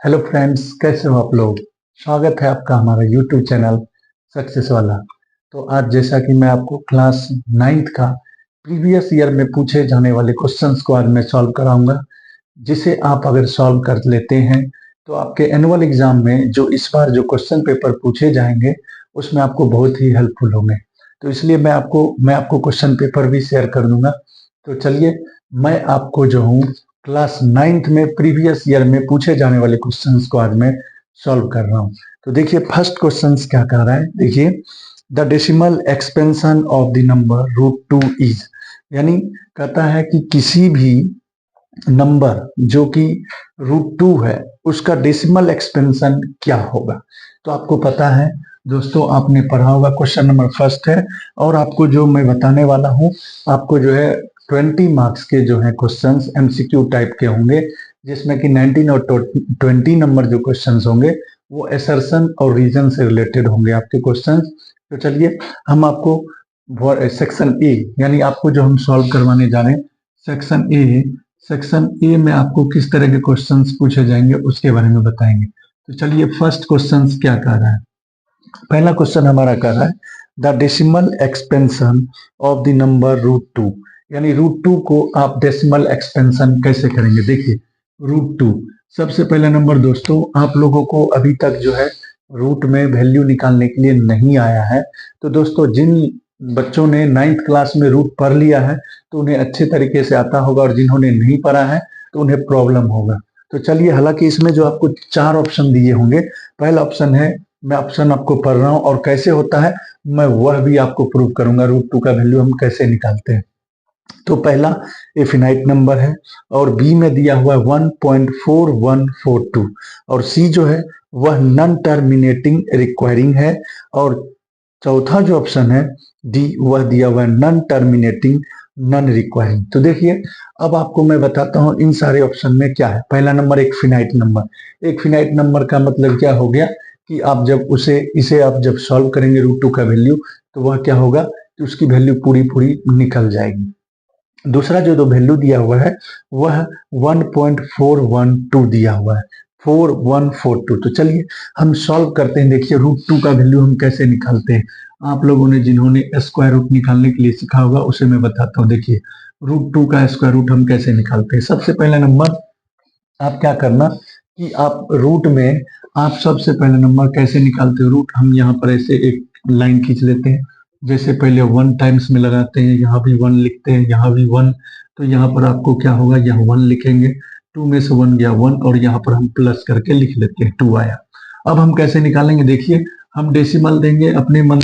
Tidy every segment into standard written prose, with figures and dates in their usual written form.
Hello friends, कैसे हो आप लोग। स्वागत है आपका हमारा यूट्यूब चैनल सक्सेस वाला। तो आज जैसा कि मैं आपको क्लास 9th का प्रीवियस ईयर में पूछे जाने वाले क्वेश्चंस को आज मैं सॉल्व कराऊंगा, जिसे आप अगर सॉल्व कर लेते हैं तो आपके एनुअल एग्जाम में जो इस बार जो क्वेश्चन पेपर पूछे जाएंगे उसमें आपको बहुत ही हेल्पफुल होंगे। तो इसलिए मैं आपको क्वेश्चन पेपर भी शेयर कर दूंगा। तो चलिए, मैं आपको जो हूँ क्लास 9th में प्रीवियस ईयर में पूछे जाने वाले क्वेश्चंस को आज मैं सॉल्व कर रहा हूँ। तो देखिए, फर्स्ट क्वेश्चन क्या कह रहा है। देखिए, the decimal expansion of the number √2 is, यानी कहता है कि किसी भी नंबर जो कि √2 है उसका डेसिमल एक्सपेंशन क्या होगा। तो आपको पता है दोस्तों, आपने पढ़ा होगा, क्वेश्चन नंबर फर्स्ट है। और आपको जो मैं बताने वाला हूँ, आपको जो है 20 मार्क्स के जो है क्वेश्चंस एमसीक्यू टाइप के होंगे, जिसमें कि 19 और 20 नंबर जो क्वेश्चंस होंगे वो असर्शन और रीजन से रिलेटेड होंगे आपके क्वेश्चंस। तो चलिए, हम आपको सेक्शन ए, यानी आपको जो हम सॉल्व करवाने जा रहे हैं सेक्शन ए में आपको किस तरह के क्वेश्चंस पूछे जाएंगे उसके बारे में बताएंगे। तो चलिए, फर्स्ट क्वेश्चन क्या कह रहा है। पहला क्वेश्चन हमारा कह रहा है the decimal expansion of the number √2, यानी √2 को आप डेसिमल एक्सपेंशन कैसे करेंगे। देखिए, √2 सबसे पहला नंबर दोस्तों, आप लोगों को अभी तक जो है रूट में वैल्यू निकालने के लिए नहीं आया है। तो दोस्तों, जिन बच्चों ने 9th क्लास में रूट पढ़ लिया है तो उन्हें अच्छे तरीके से आता होगा, और जिन्होंने नहीं पढ़ा है तो उन्हें प्रॉब्लम होगा। तो चलिए, हालांकि इसमें जो आपको 4 ऑप्शन दिए होंगे, पहला ऑप्शन है, मैं ऑप्शन आपको पढ़ रहा हूं और कैसे होता है मैं वह भी आपको प्रूव करूंगा, √2 का वैल्यू हम कैसे निकालते हैं। तो पहला एफिनाइट नंबर है, और बी में दिया हुआ है 1.4142, और सी जो है वह नॉन टर्मिनेटिंग रिक्वायरिंग है, और चौथा जो ऑप्शन है डी, वह दिया हुआ है नॉन टर्मिनेटिंग नॉन रिक्वायरिंग। तो देखिए, अब आपको मैं बताता हूं इन सारे ऑप्शन में क्या है। पहला नंबर एक फिनाइट नंबर। एक फिनाइट नंबर का मतलब क्या हो गया कि आप जब इसे आप जब सॉल्व करेंगे √2 का वैल्यू, तो वह क्या होगा कि उसकी वैल्यू पूरी पूरी निकल जाएगी। दूसरा जो दो वैल्यू दिया हुआ है वह 1.412 दिया हुआ है, 4142। तो चलिए, हम सॉल्व करते हैं। देखिए, √2 का वैल्यू हम कैसे निकालते हैं। आप लोगों ने जिन्होंने स्क्वायर रूट निकालने के लिए सीखा होगा उसे मैं बताता हूँ। देखिए, √2 का स्क्वायर रूट हम कैसे निकालते हैं। सबसे पहला नंबर आप क्या करना कि आप रूट में आप सबसे पहले नंबर कैसे निकालते हो। रूट हम यहाँ पर ऐसे एक लाइन खींच लेते हैं, जैसे पहले 1 टाइम्स में लगाते हैं, यहाँ भी 1 लिखते हैं, यहाँ भी 1। तो यहाँ पर आपको क्या होगा, यहाँ 1 लिखेंगे, 2 में से 1 गया 1, और यहाँ पर हम प्लस करके लिख लेते हैं, 2 आया। अब हम कैसे निकालेंगे। देखिए, हम डेसिमल देंगे अपने मन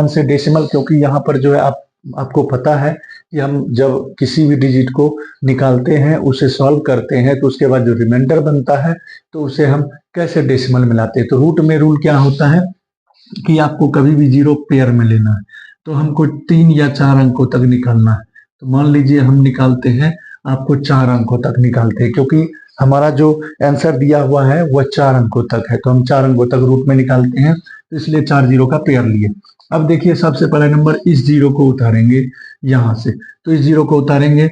से डेसिमल, क्योंकि यहाँ पर जो है आपको पता है कि हम जब किसी भी डिजिट को निकालते हैं, उसे सॉल्व करते हैं, तो उसके बाद जो रिमाइंडर बनता है तो उसे हम कैसे डेसिमल में लाते हैं। तो रूट में रूल क्या होता है कि आपको कभी भी 0 पेयर में लेना है, तो हमको 3 या 4 अंकों तक निकालना है। तो मान लीजिए हम निकालते हैं, आपको 4 अंकों तक निकालते हैं, क्योंकि हमारा जो आंसर दिया हुआ है वह 4 अंकों तक है, तो हम 4 अंकों तक रूट में निकालते हैं, तो इसलिए 4 0 का पेयर लिए। अब देखिए, सबसे पहला नंबर इस 0 को उतारेंगे यहाँ से, तो इस 0 को उतारेंगे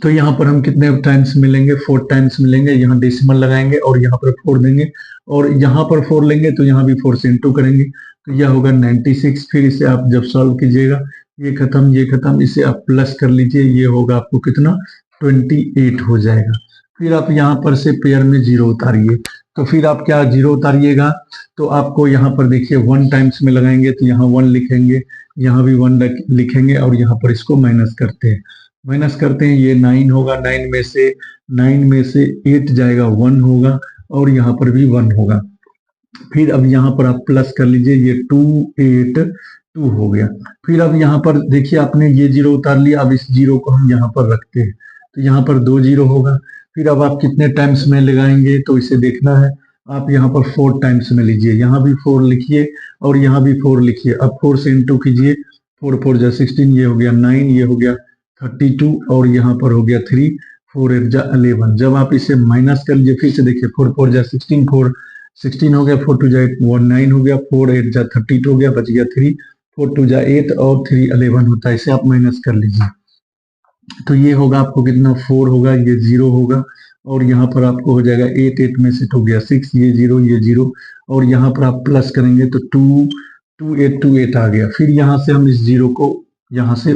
तो यहाँ पर हम कितने टाइम्स मिलेंगे, 4 टाइम्स मिलेंगे। यहाँ डेसिमल लगाएंगे और यहाँ पर 4 देंगे, और यहाँ पर 4 लेंगे तो यहाँ भी 4 से इंटू करेंगे, तो यह होगा 96। फिर इसे आप जब सॉल्व कीजिएगा, ये खत्म, इसे आप प्लस कर लीजिए, ये होगा आपको कितना, 28 हो जाएगा। फिर आप यहाँ पर से पेयर में 0 उतारिए, तो फिर आप क्या 0 उतारिएगा, तो आपको यहाँ पर देखिए 1 टाइम्स में लगाएंगे, तो यहाँ 1 लिखेंगे, यहाँ भी 1 लिखेंगे, और यहाँ पर इसको माइनस करते हैं, ये 9 होगा, 9 में से 8 जाएगा, 1 होगा, और यहाँ पर भी 1 होगा। फिर अब यहाँ पर आप प्लस कर लीजिए, ये 282 हो गया। फिर अब यहाँ पर देखिए, आपने ये 0 उतार लिया, अब इस 0 को हम यहाँ पर रखते हैं, तो यहाँ पर 2 0 होगा। फिर अब आप कितने टाइम्स में लगाएंगे तो इसे देखना है। आप यहाँ पर 4 टाइम्स में लीजिए, यहाँ भी 4 लिखिए और यहाँ भी 4 लिखिए। अब 4 से इंटू कीजिए, 4 4 जा 16, ये हो गया 9, ये हो गया 32, और यहाँ पर हो गया 3, 4 8 जा 11। जब आप इसे माइनस कर लीजिए, फिर से देखिए, 4 4 जा 16, 4 16 हो गया, 4 2 जा 8 9 हो गया, 4 8 जा 32 हो गया, बच गया 3, 4 2 जा 8 और 3 11 होता है। इसे आप माइनस कर लीजिए, तो ये होगा आपको कितना, 4 होगा, ये 0 होगा, और यहाँ पर आपको हो जाएगा 8, 8 में से हो गया 6, ये 0, ये 0, और यहाँ पर आप प्लस करेंगे तो 2, 2 8, 2 8 आ गया। फिर यहाँ से हम इस 0 को यहाँ से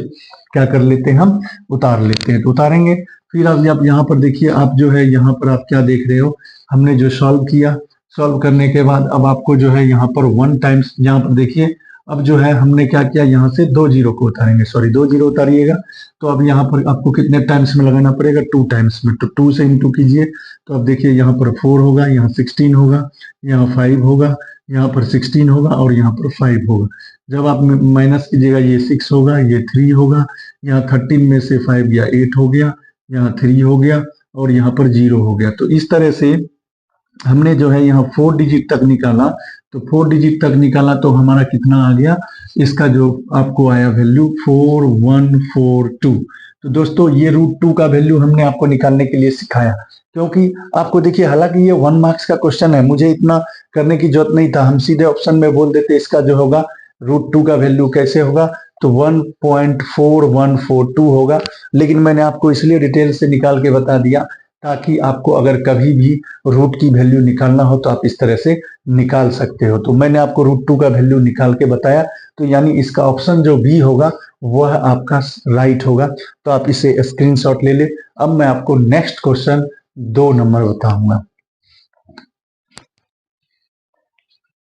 क्या कर लेते हैं, हम उतार लेते हैं, तो उतारेंगे। फिर अब आप यहाँ पर देखिए, आप जो है यहाँ पर आप क्या देख रहे हो, हमने जो सॉल्व किया, सॉल्व करने के बाद अब आपको जो है यहाँ पर 1 टाइम्स, यहाँ पर देखिए अब जो है हमने क्या किया, यहाँ से 2 0 को उतारेंगे, सॉरी 2 0 उतारिएगा। तो अब यहाँ पर आपको कितने टाइम्स में लगाना पड़ेगा, 2 टाइम्स में, तो 2 से इंटू कीजिए। तो अब देखिए यहाँ पर 4 होगा, यहाँ 16 होगा, यहाँ 5 होगा, यहाँ पर 16 होगा और यहाँ पर 5 होगा। जब आप माइनस कीजिएगा, ये 6 होगा, ये 3 होगा, यहाँ 13 में से 5 गया 8 हो गया, यहाँ 3 हो गया और यहाँ पर 0 हो गया। तो इस तरह से हमने जो है यहाँ 4 डिजिट तक निकाला। तो 4 डिजिट तक निकाला तो हमारा कितना आ गया, इसका जो आपको आया वैल्यू 4142। तो दोस्तों ये √2 का वैल्यू हमने आपको निकालने के लिए सिखाया, क्योंकि आपको देखिए, हालांकि ये 1 मार्क्स का क्वेश्चन है, मुझे इतना करने की जरूरत नहीं था, हम सीधे ऑप्शन में बोल देते इसका जो होगा √2 का वैल्यू कैसे होगा, तो 1.4142 होगा। लेकिन मैंने आपको इसलिए डिटेल से निकाल के बता दिया ताकि आपको अगर कभी भी रूट की वैल्यू निकालना हो तो आप इस तरह से निकाल सकते हो। तो मैंने आपको √2 का वैल्यू निकाल के बताया, तो यानी इसका ऑप्शन जो बी होगा वह आपका राइट होगा। तो आप इसे स्क्रीनशॉट ले ले। अब मैं आपको नेक्स्ट क्वेश्चन 2 नंबर बताऊंगा।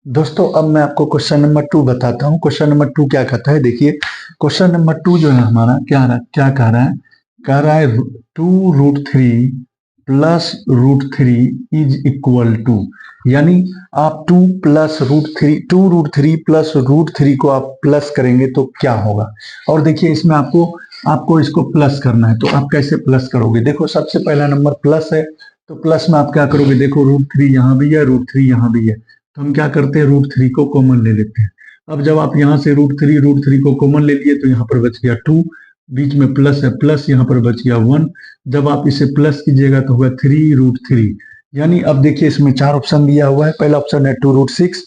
दोस्तों अब मैं आपको क्वेश्चन नंबर 2 बताता हूँ। क्वेश्चन नंबर 2 क्या कहता है, देखिए क्वेश्चन नंबर 2 जो है हमारा क्या कह रहा है 2√3 प्लस √3 इज इक्वल टू, यानी आप 2 प्लस √3 प्लस √3 को आप प्लस करेंगे तो क्या होगा। और देखिए इसमें आपको इसको प्लस करना है, तो आप कैसे प्लस करोगे, देखो सबसे पहला नंबर प्लस है, तो प्लस में आप क्या करोगे, देखो √3 यहाँ भी है, √3 यहाँ भी है, तो हम क्या करते हैं √3 को कॉमन ले लेते हैं। अब जब आप यहाँ से √3 को कॉमन ले लिए तो यहाँ पर बच गया 2, बीच में प्लस है, प्लस यहाँ पर बच गया 1। जब आप इसे प्लस कीजिएगा तो होगा 3√3, यानी अब देखिए इसमें 4 ऑप्शन दिया हुआ है। पहला ऑप्शन है 2√6,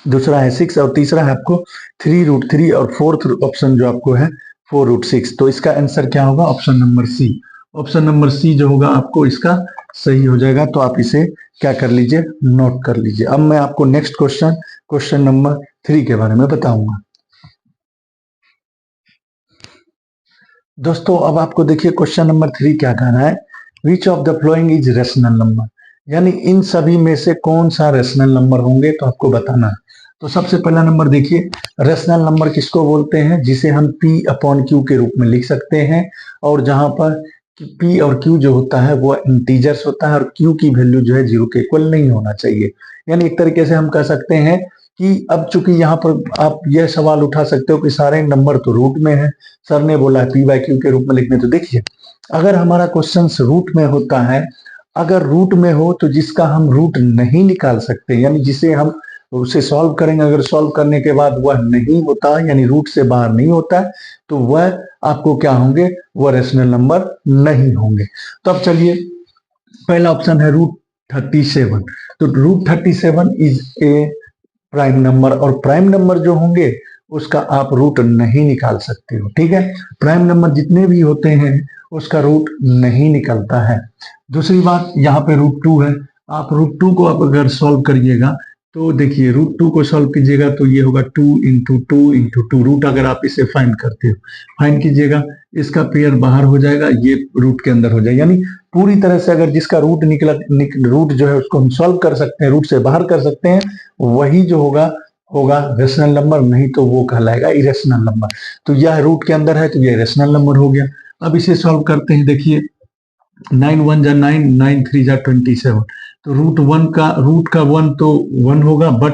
दूसरा है 6 और तीसरा है आपको 3√3 और फोर्थ ऑप्शन जो आपको है 4√6। तो इसका आंसर क्या होगा, option number C. Option number C जो होगा आपको इसका सही हो जाएगा। तो आप इसे क्या कर लीजिए, नोट कर लीजिए। अब मैं आपको नेक्स्ट क्वेश्चन नंबर 3 के बारे में बताऊंगा। दोस्तों अब आपको देखिए क्वेश्चन नंबर 3 क्या कहना है, which of the following is rational number, यानी इन सभी में से कौन सा रेशनल नंबर होंगे, तो आपको बताना है। तो सबसे पहला नंबर देखिए, रेशनल नंबर किसको बोलते हैं, जिसे हम P/Q के रूप में लिख सकते हैं, और जहां पर P और Q जो होता है वो इंटीजर्स होता है और Q की वैल्यू जो है 0 के इक्वल नहीं होना चाहिए। यानी एक तरीके से हम कह सकते हैं कि अब चूंकि यहाँ पर आप यह सवाल उठा सकते हो कि सारे नंबर तो रूट में है, सर ने बोला है P/Q के रूप में लिखने, तो देखिए अगर हमारा क्वेश्चन रूट में होता है, अगर रूट में हो तो जिसका हम रूट नहीं निकाल सकते, यानी जिसे हम उसे सॉल्व करेंगे, अगर सॉल्व करने के बाद वह नहीं होता यानी रूट से बाहर नहीं होता है, तो वह आपको क्या होंगे, वह रेशनल नंबर नहीं होंगे। तो अब चलिए पहला ऑप्शन है √37, तो √37 इज ए प्राइम नंबर, और प्राइम नंबर जो होंगे उसका आप रूट नहीं निकाल सकते हो, ठीक है। प्राइम नंबर जितने भी होते हैं उसका रूट नहीं निकलता है। दूसरी बात, यहाँ पे √2 है, आप √2 को आप अगर सॉल्व करिएगा तो देखिए √2 को सॉल्व कीजिएगा तो ये होगा 2 × 2 × 2 रूट, अगर आप इसे फाइंड करते हो, फाइंड कीजिएगा, इसका पेयर बाहर हो जाएगा, ये रूट के अंदर हो जाएगा। यानी पूरी तरह से अगर जिसका रूट रूट जो है उसको हम सॉल्व कर सकते हैं, रूट से बाहर कर सकते हैं, वही जो होगा रेशनल नंबर, नहीं तो वो कहलाएगा इरेशनल नंबर। तो यह रूट के अंदर है तो यह रेशनल नंबर हो गया। अब इसे सॉल्व करते हैं, देखिए 9 × 1 = 9, 9 × 3 = 27, तो रूट का 1 तो 1 होगा, बट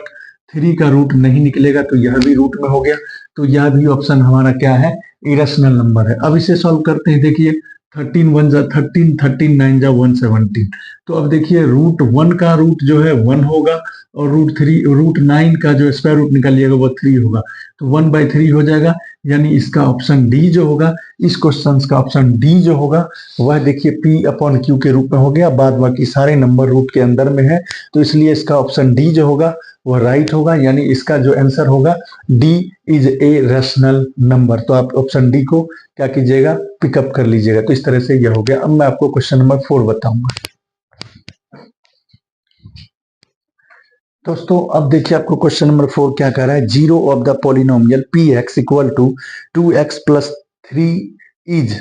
3 का रूट नहीं निकलेगा, तो यह भी रूट में हो गया। तो यह भी ऑप्शन हमारा क्या है, इरेशनल नंबर है। अब इसे सॉल्व करते हैं, देखिए 13 × 1 = 13, 13 × 9 = 117। तो अब देखिए √1 का रूट जो है 1 होगा, और √9 का जो स्क्वायर रूट निकालिएगा वो 3 होगा, तो 1/3 हो जाएगा। यानी इसका ऑप्शन डी जो होगा, इस क्वेश्चन का ऑप्शन डी जो होगा वह देखिए P अपॉन Q के रूप में हो गया, बाद बाकी सारे नंबर रूट के अंदर में है, तो इसलिए इसका ऑप्शन डी जो होगा वह राइट होगा, यानी इसका जो आंसर होगा D is a rational number. तो आप ऑप्शन डी को क्या कीजिएगा, पिकअप कर लीजिएगा। तो इस तरह से यह हो गया। अब मैं आपको क्वेश्चन नंबर 4 बताऊंगा। दोस्तों अब देखिए आपको क्वेश्चन नंबर 4 क्या कह रहा है, zero of the polynomial p x equal to 2x plus 3 is.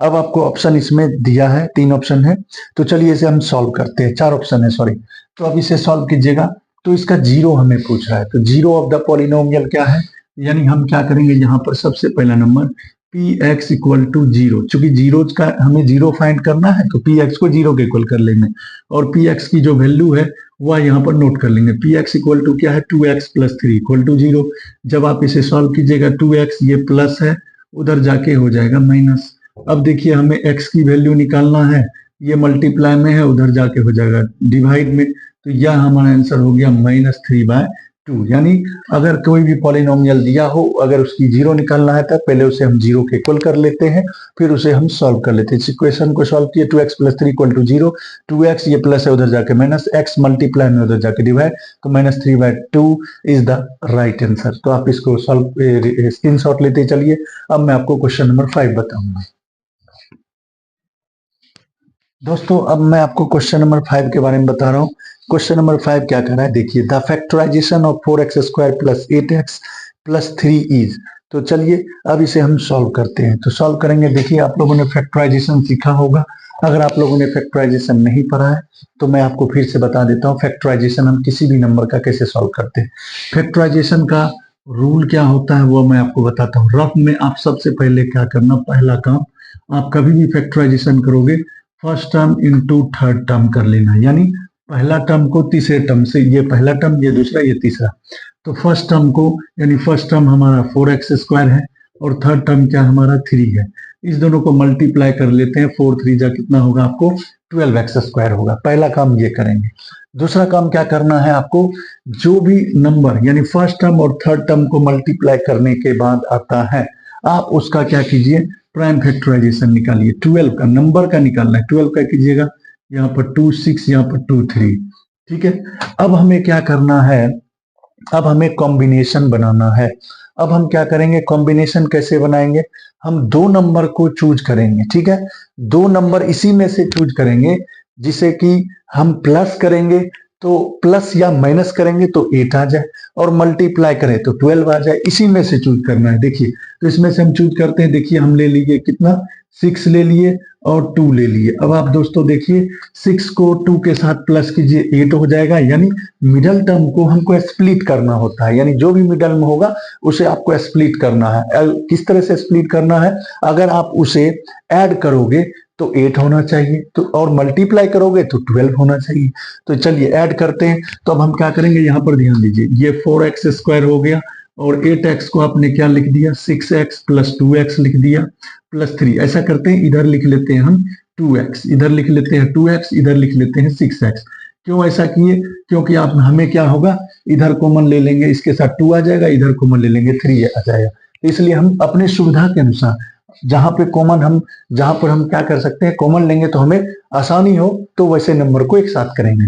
अब आपको ऑप्शन इसमें दिया है, 3 ऑप्शन है, तो चलिए इसे हम सॉल्व करते हैं। 4 ऑप्शन है सॉरी, तो अब इसे सॉल्व कीजिएगा। तो इसका जीरो हमें पूछ रहा है, तो जीरो ऑफ द पॉलिनोमियल क्या है, यानी हम क्या करेंगे, यहाँ पर सबसे पहला number p x equal to zero, चूंकि जीरो का हमें जीरो फाइंड करना है तो पी एक्स को जीरो के इक्वल कर लेंगे, और पी एक्स की जो वैल्यू है वह यहाँ पर नोट कर लेंगे। पी एक्स इक्वल टू क्या है, 2x plus 3 equal to zero. जब आप इसे सॉल्व कीजिएगा 2x ये प्लस है, उधर जाके हो जाएगा माइनस। अब देखिए हमें x की वैल्यू निकालना है, ये मल्टीप्लाई में है, उधर जाके हो जाएगा डिवाइड में, तो यह हमारा आंसर हो गया -3/2। यानी अगर कोई भी पॉलिनोमियल दिया हो, अगर उसकी जीरो निकालना है तो पहले उसे हम जीरो के इक्वल कर लेते हैं, फिर उसे हम सॉल्व कर लेते हैं। इस इक्वेशन को सॉल्व किए 2x plus 3 equal to zero, 2x ये प्लस है उधर जाके माइनस, x मल्टीप्लाई में उधर जाके डिवाइड, तो -3/2 इज द राइट आंसर। तो आप इसको सॉल्व स्क्रीनशॉट लेते चलिए। अब मैं आपको क्वेश्चन नंबर 5 बताऊंगा। दोस्तों अब मैं आपको क्वेश्चन नंबर 5 के बारे में बता रहा हूँ। क्वेश्चन नंबर 5 क्या कर रहा है, देखिए the factorization of 4x square plus 8x plus 3 is. तो चलिए अब इसे हम सॉल्व करते हैं। तो सॉल्व करेंगे, देखिए आप लोगों ने फैक्टराइजेशन सीखा होगा, अगर आप लोगों ने फैक्टराइजेशन नहीं पढ़ा है तो मैं आपको फिर से बता देता हूँ फैक्टराइजेशन हम किसी भी नंबर का कैसे सॉल्व करते हैं। फैक्टराइजेशन का रूल क्या होता है वो मैं आपको बताता हूँ। रफ में आप सबसे पहले क्या करना, पहला काम, आप कभी भी फैक्टराइजेशन करोगे first term into third term कर लेना, यानी पहला टर्म को तीसरे टर्म से, ये पहला टर्म ये दूसरा ये तीसरा, तो फर्स्ट टर्म को, यानी फर्स्ट टर्म हमारा 4x स्क्वायर है और थर्ड टर्म क्या हमारा 3 है, इस दोनों को मल्टीप्लाई कर लेते हैं, 4 3 जा कितना होगा आपको 12x स्क्वायर होगा। पहला काम ये करेंगे। दूसरा काम क्या करना है आपको, जो भी नंबर यानी फर्स्ट टर्म और थर्ड टर्म को मल्टीप्लाई करने के बाद आता है, आप उसका क्या कीजिए, प्राइम फैक्टराइजेशन निकालिए। 12 का नंबर का निकालना है, 12 का कीजिएगा, यहाँ पर 2 6, यहाँ पर 2 3, ठीक है। अब हमें क्या करना है, अब हमें कॉम्बिनेशन बनाना है। अब हम क्या करेंगे, कॉम्बिनेशन कैसे बनाएंगे, हम दो नंबर को चूज करेंगे, ठीक है, दो नंबर इसी में से चूज करेंगे, जिसे कि हम प्लस करेंगे तो प्लस या माइनस करेंगे तो 8 आ जाए, और मल्टीप्लाई करें तो 12 आ जाए, इसी में से चूज करना है। देखिए तो इसमें से हम चूज करते हैं, देखिए हम ले लिए कितना, 6 ले लिए और 2 ले लिए। अब आप दोस्तों देखिए 6 को 2 के साथ प्लस कीजिए 8 हो जाएगा, यानी मिडल टर्म को हमको स्प्लिट करना होता है, यानी जो भी मिडल में होगा उसे आपको स्प्लिट करना है। किस तरह से स्प्लिट करना है, अगर आप उसे ऐड करोगे तो 8 होना चाहिए, तो और मल्टीप्लाई करोगे तो 12 होना चाहिए। तो चलिए ऐड करते हैं। तो अब हम क्या करेंगे, यहाँ पर ध्यान दीजिए, ये 4x स्क्वायर हो गया और 8x को आपने क्या लिख दिया, 6x प्लस 2x लिख दिया प्लस 3। ऐसा करते हैं, इधर लिख लेते हैं हम 2x, इधर लिख लेते हैं 2x, इधर लिख लेते हैं 6x। क्यों ऐसा किए, क्योंकि आप हमें क्या होगा, इधर कॉमन ले लेंगे, इसके साथ 2 आ जाएगा, इधर कॉमन ले लेंगे 3 आ जाएगा। तो इसलिए हम अपने सुविधा के अनुसार जहां पे कॉमन हम, जहां पर हम क्या कर सकते हैं, कॉमन लेंगे तो हमें आसानी हो, तो वैसे नंबर को एक साथ करेंगे।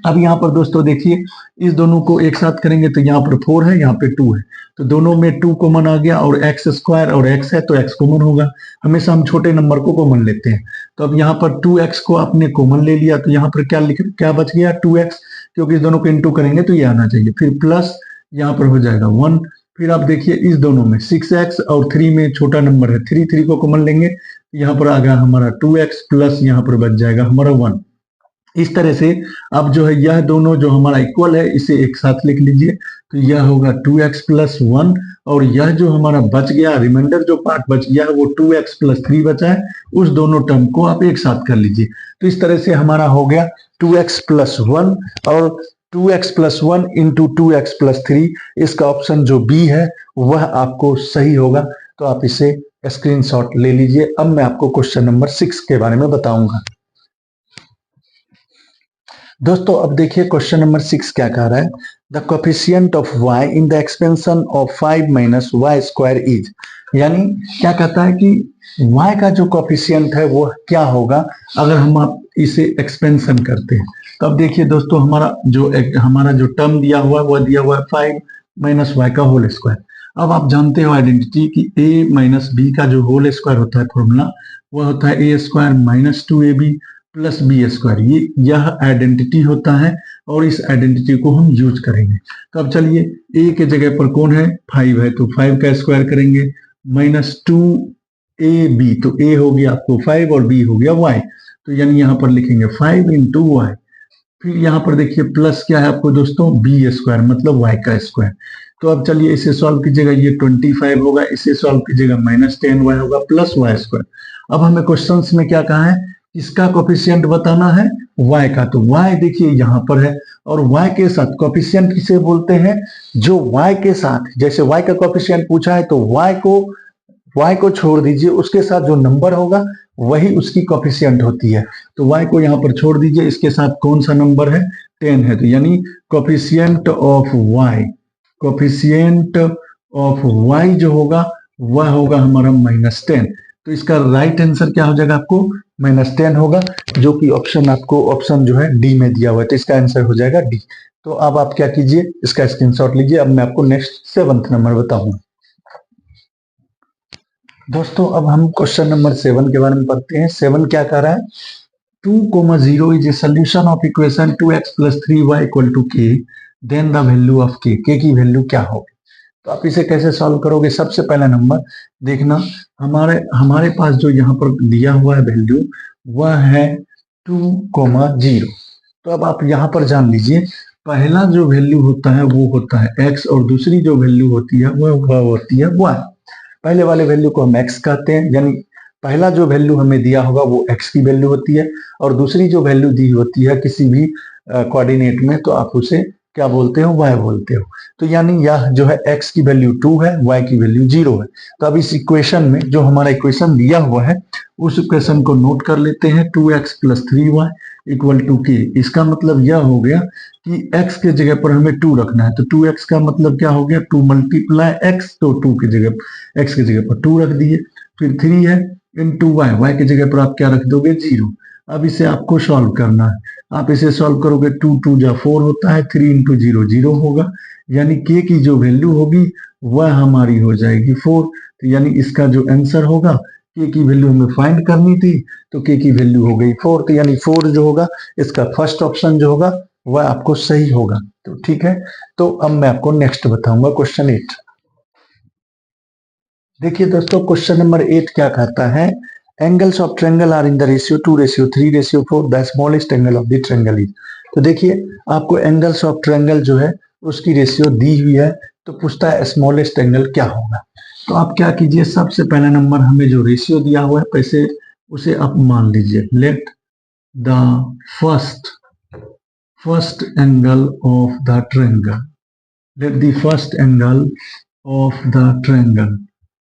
अब यहाँ पर दोस्तों देखिए, इस दोनों को एक साथ करेंगे तो यहाँ पर 4 है, यहाँ पे 2 है, तो दोनों में 2 कॉमन आ गया, और x स्क्वायर और x है तो x कॉमन होगा। हमेशा हम छोटे नंबर को कॉमन लेते हैं। तो अब यहाँ पर 2x को आपने कॉमन ले लिया, तो यहाँ पर क्या बच गया 2x, क्योंकि इस दोनों को इंटू करेंगे तो ये आना चाहिए, फिर प्लस यहाँ पर हो जाएगा 1। फिर आप देखिए इस दोनों में 6x और 3 में छोटा नंबर है 3, 3 को कॉमन लेंगे, यहाँ पर आ गया हमारा 2x प्लस यहाँ पर बच जाएगा हमारा 1। इस तरह से अब जो है यह दोनों जो हमारा इक्वल है इसे एक साथ लिख लीजिए, तो यह होगा 2x प्लस 1, और यह जो हमारा बच गया रिमाइंडर जो पार्ट बच गया है वो 2x प्लस 3 बचा है, उस दोनों टर्म को आप एक साथ कर लीजिए। तो इस तरह से हमारा हो गया 2x प्लस 1 और 2x plus 1 into 2x plus 3। इसका ऑप्शन जो बी है वह आपको सही होगा, तो आप इसे स्क्रीनशॉट ले लीजिए। अब मैं आपको क्वेश्चन नंबर 6 के बारे में बताऊंगा। दोस्तों अब देखिए क्वेश्चन नंबर 6 क्या कह रहा है, the coefficient of y in the expansion of 5 minus y square is, यानी क्या कहता है कि y का जो कोफिशिएंट है वो क्या होगा अगर हम आप इसे एक्सपेंशन करते हैं। तो अब देखिए दोस्तों हमारा जो टर्म दिया हुआ है वो दिया हुआ है 5 माइनस वाई का होल स्क्वायर। अब आप जानते हो आइडेंटिटी कि a माइनस बी का जो होल स्क्वायर होता है फॉर्मूला वह होता है A square minus 2ab plus B square. यह आइडेंटिटी होता है और इस आइडेंटिटी को हम यूज करेंगे। तो अब चलिए ए के जगह पर कौन है 5 है तो 5 का स्क्वायर करेंगे माइनस 2ab, तो ए हो गया आपको 5 और बी हो गया y, तो यानी यहाँ पर लिखेंगे 5 इंटू वाई। फिर यहाँ पर देखिए प्लस क्या है आपको दोस्तों बी स्क्वायर मतलब y का स्क्वायर। तो अब चलिए इसे सॉल्व कीजिएगा, ये 25 होगा, इसे सॉल्व कीजिएगा माइनस 10y होगा प्लस वाई स्क्वायर। अब हमें क्वेश्चन में क्या कहा है, इसका कोफिशिएंट बताना है y का, तो y देखिए यहाँ पर है और y के साथ कोफिशिएंट किसे बोलते हैं, जो y के साथ, जैसे y का कोफिशिएंट पूछा है तो y को छोड़ दीजिए, उसके साथ जो नंबर होगा वही उसकी कोफिशिएंट होती है। तो y को यहाँ पर छोड़ दीजिए, इसके साथ कौन सा नंबर है 10 है, तो यानी कोफिशिएंट ऑफ y जो होगा वह होगा हमारा माइनस 10। तो इसका राइट आंसर क्या हो जाएगा आपको माइनस 10 होगा, जो कि ऑप्शन जो है डी में दिया हुआ है, तो इसका आंसर हो जाएगा डी। तो अब आप क्या कीजिए, इसका स्क्रीनशॉट लीजिए। अब मैं आपको नेक्स्ट 7th नंबर बताऊंगा। दोस्तों अब हम क्वेश्चन नंबर 7 के बारे में पढ़ते हैं। 7 क्या कह रहा है, 2,0 is a solution of equation 2x plus 3y equal to k, then the value of k की वैल्यू क्या होगी। तो आप इसे कैसे सॉल्व करोगे, सबसे पहला नंबर देखना, हमारे पास जो यहाँ पर दिया हुआ है वैल्यू वह है 2,0। तो अब आप यहाँ पर जान लीजिए पहला जो वैल्यू होता है वो होता है x और दूसरी जो वैल्यू होती है वह होती है y। पहले वाले वैल्यू को हम x कहते हैं, यानी पहला जो वैल्यू हमें दिया होगा वो x की वैल्यू होती है और दूसरी जो वैल्यू दी होती है किसी भी कोऑर्डिनेट में तो आप उसे क्या बोलते हो, y बोलते हो। तो यानी यह जो है x की वैल्यू 2 है, y की वैल्यू 0 है। तो अब इस इक्वेशन में जो हमारा इक्वेशन दिया हुआ है उस इक्वेशन को नोट कर लेते हैं, 2x plus 3y equal to k। इसका मतलब यह हो गया कि x के जगह पर हमें 2 रखना है, तो 2x का मतलब क्या हो गया 2 मल्टीप्लाई x, तो 2 की जगह x की जगह पर 2 रख दिए। फिर 3 है इंटू y की जगह पर आप क्या रख दोगे 0। अब इसे आपको सॉल्व करना है, आप इसे सॉल्व करोगे 2 2 जा 4 होता है, 3 इंटू 0 0 होगा, यानी k की जो वैल्यू होगी वह हमारी हो जाएगी 4। तो यानी इसका जो आंसर होगा, k की वैल्यू हमें फाइंड करनी थी तो k की वैल्यू हो गई 4, तो यानी 4 जो होगा इसका फर्स्ट ऑप्शन जो होगा वह आपको सही होगा। तो ठीक है, तो अब मैं आपको नेक्स्ट बताऊंगा क्वेश्चन 8। देखिए दोस्तों क्वेश्चन नंबर 8 क्या कहता है, angles of triangle are in the ratio 2:3:4, the smallest angle of the triangle is. तो देखिए आपको एंगल्स ऑफ ट्रायंगल जो है उसकी रेशियो दी हुई है, तो पूछता है स्मॉलेस्ट एंगल क्या होगा। तो आप क्या कीजिए, सबसे पहला नंबर हमें जो रेशियो दिया हुआ है पैसे उसे आप मान लीजिए, let the first angle of the triangle, let the first angle of the triangle.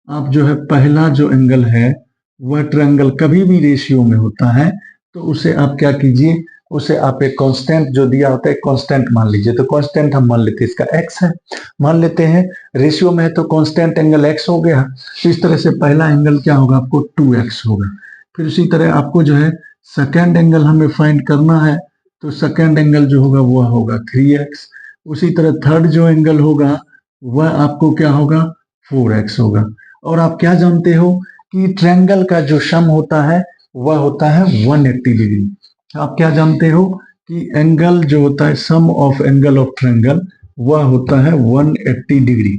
आप जो है पहला जो एंगल है वह ट्रायंगल कभी भी रेशियो में होता है तो उसे आप क्या कीजिए, उसे आप एक कांस्टेंट जो दिया होता है कांस्टेंट मान लीजिए। तो कांस्टेंट हम मान लेते हैं इसका x है, मान लेते हैं रेशियो में है तो कांस्टेंट एंगल x हो गया। तो इस तरह से पहला एंगल क्या होगा आपको 2x होगा। फिर उसी तरह आपको जो है सेकेंड एंगल हमें फाइंड करना है, तो सेकेंड एंगल जो होगा वह होगा 3x। उसी तरह थर्ड जो एंगल होगा वह आपको क्या होगा 4x होगा। और आप क्या जानते हो कि ट्रायंगल का जो सम होता है वह होता है 180 डिग्री। आप क्या जानते हो कि एंगल जो होता है सम ऑफ एंगल ऑफ ट्रायंगल वह होता है 180 डिग्री।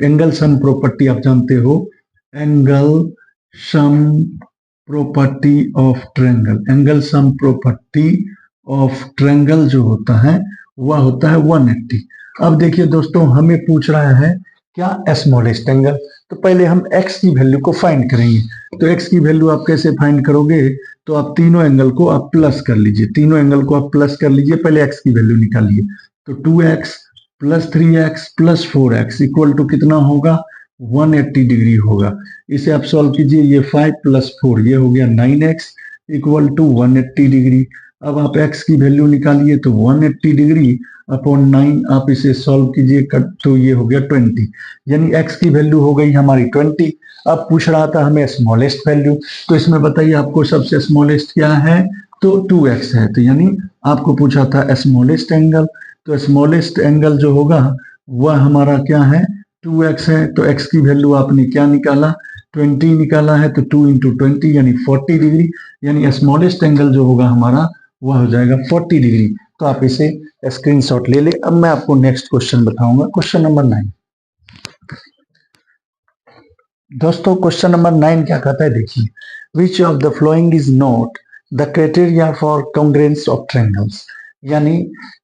एंगल सम प्रॉपर्टी आप जानते हो, angle sum property of triangle, angle sum property of triangle जो होता है वह होता है 180। अब देखिए दोस्तों हमें पूछ रहा है क्या स्मॉलेस्ट एंगल, तो पहले हम x की वैल्यू को फाइंड करेंगे। तो x की वैल्यू आप कैसे फाइंड करोगे, तो आप तीनों एंगल को आप प्लस कर लीजिए, तीनों एंगल को आप प्लस कर लीजिए, पहले x की वैल्यू निकालिए। तो 2x plus 3x plus 4x equal to कितना होगा 180 डिग्री होगा। इसे आप सॉल्व कीजिए, ये 5 प्लस 4 ये हो गया 9x इक्वल टू 180 डिग्री। अब आप x की वैल्यू निकालिए तो 180 डिग्री अपॉन 9 आप इसे सॉल्व कीजिए तो ये हो गया 20, यानी x की वैल्यू हो गई हमारी 20। अब पूछ रहा था हमें स्मॉलेस्ट वैल्यू, तो इसमें बताइए आपको सबसे स्मॉलेस्ट क्या है, तो 2x है, तो यानी आपको पूछा था स्मॉलेस्ट एंगल, तो स्मॉलेस्ट एंगल जो होगा वह हमारा क्या है, 2x है। तो x की वैल्यू आपने क्या निकाला, 20 निकाला है, तो 2 इंटू 20 यानी 40 डिग्री, यानी स्मॉलेस्ट एंगल जो होगा हमारा वह हो जाएगा 40 डिग्री। तो आप इसे स्क्रीनशॉट ले ले। अब मैं आपको नेक्स्ट क्वेश्चन बताऊंगा, क्वेश्चन नंबर 9। दोस्तों क्वेश्चन नंबर 9 क्या कहता है, देखिए, which of the following is not the criteria for congruence of triangles, यानी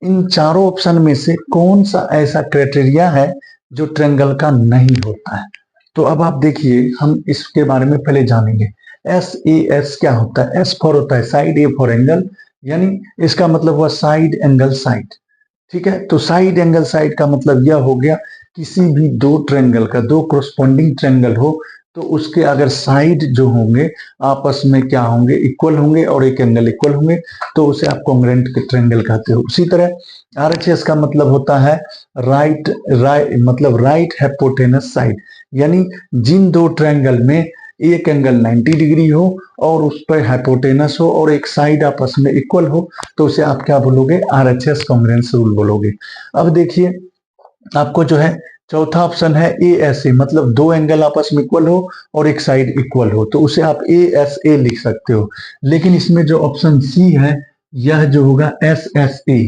इन चारों ऑप्शन में से कौन सा ऐसा क्राइटेरिया है जो ट्रायंगल का नहीं होता है। तो अब आप देखिए, हम इसके बारे में पहले जानेंगे। SAS क्या होता है, S फॉर होता है साइड, A फॉर एंगल, यानी इसका मतलब हुआ साइड एंगल साइड, ठीक है। तो साइड एंगल साइड का मतलब यह हो गया, किसी भी दो ट्रायंगल का, दो कोरस्पॉन्डिंग ट्रायंगल हो तो उसके अगर साइड जो होंगे आपस में क्या होंगे, इक्वल होंगे, और एक एंगल इक्वल होंगे, तो उसे आप कॉन्ग्रुएंट ट्रायंगल कहते हो। उसी तरह RHS का मतलब होता है राइट हाइपोटेनस साइड, यानी जिन दो ट्रायंगल में एक एंगल 90 डिग्री हो और उस पर हाइपोटेनस हो और एक साइड आपस में इक्वल हो, तो उसे आप क्या बोलोगे, RHS कॉन्ग्रुएंस रूल बोलोगे। अब देखिए, आपको जो है चौथा ऑप्शन है ASA, मतलब दो एंगल आपस में इक्वल हो और एक साइड इक्वल हो, तो उसे आप ASA लिख सकते हो। लेकिन इसमें जो ऑप्शन C है यह जो होगा SSA,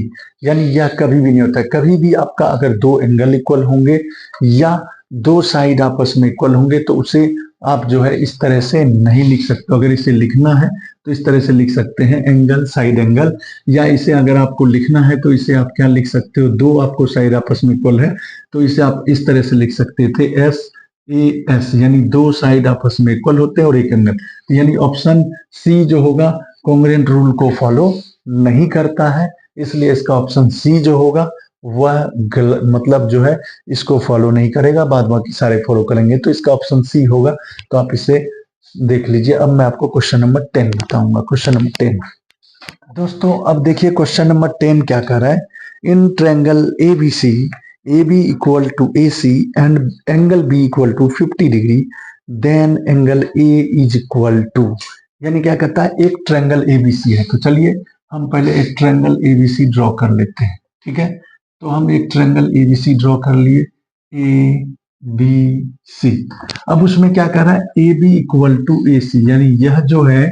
यानी यह कभी भी नहीं होता है। कभी भी आपका अगर दो एंगल इक्वल होंगे या दो साइड आपस में इक्वल होंगे तो उसे आप जो है इस तरह से नहीं लिख सकते। अगर इसे लिखना है तो इस तरह से लिख सकते हैं, एंगल साइड एंगल, या इसे अगर आपको लिखना है तो इसे आप क्या लिख सकते हो, दो आपको साइड आपस में इक्वल है तो इसे आप इस तरह से लिख सकते थे SAS, यानी दो साइड आपस में इक्वल होते हैं और एक एंगल। तो यानी ऑप्शन C जो होगा कॉन्ग्रुएंट रूल को फॉलो नहीं करता है, इसलिए इसका ऑप्शन C जो होगा वह मतलब जो है इसको फॉलो नहीं करेगा, बाद बाकी सारे फॉलो करेंगे, तो इसका ऑप्शन C होगा। तो आप इसे देख लीजिए। अब मैं आपको क्वेश्चन नंबर 10 बताऊंगा, क्वेश्चन नंबर 10। दोस्तों अब देखिए क्वेश्चन नंबर 10 क्या कर रहा है, in triangle ABC AB equal to AC and angle B equal to 50 degree, then angle A is equal to, यानी क्या कहता है, एक ट्रायंगल ABC है। तो चलिए हम पहले एक ट्रायंगल ABC ड्रॉ कर लेते हैं, ठीक है। तो हम एक ट्रायंगल ABC ड्रॉ कर लिए, ABC। अब उसमें क्या कर रहा है, AB इक्वल टू AC, यानी यह जो है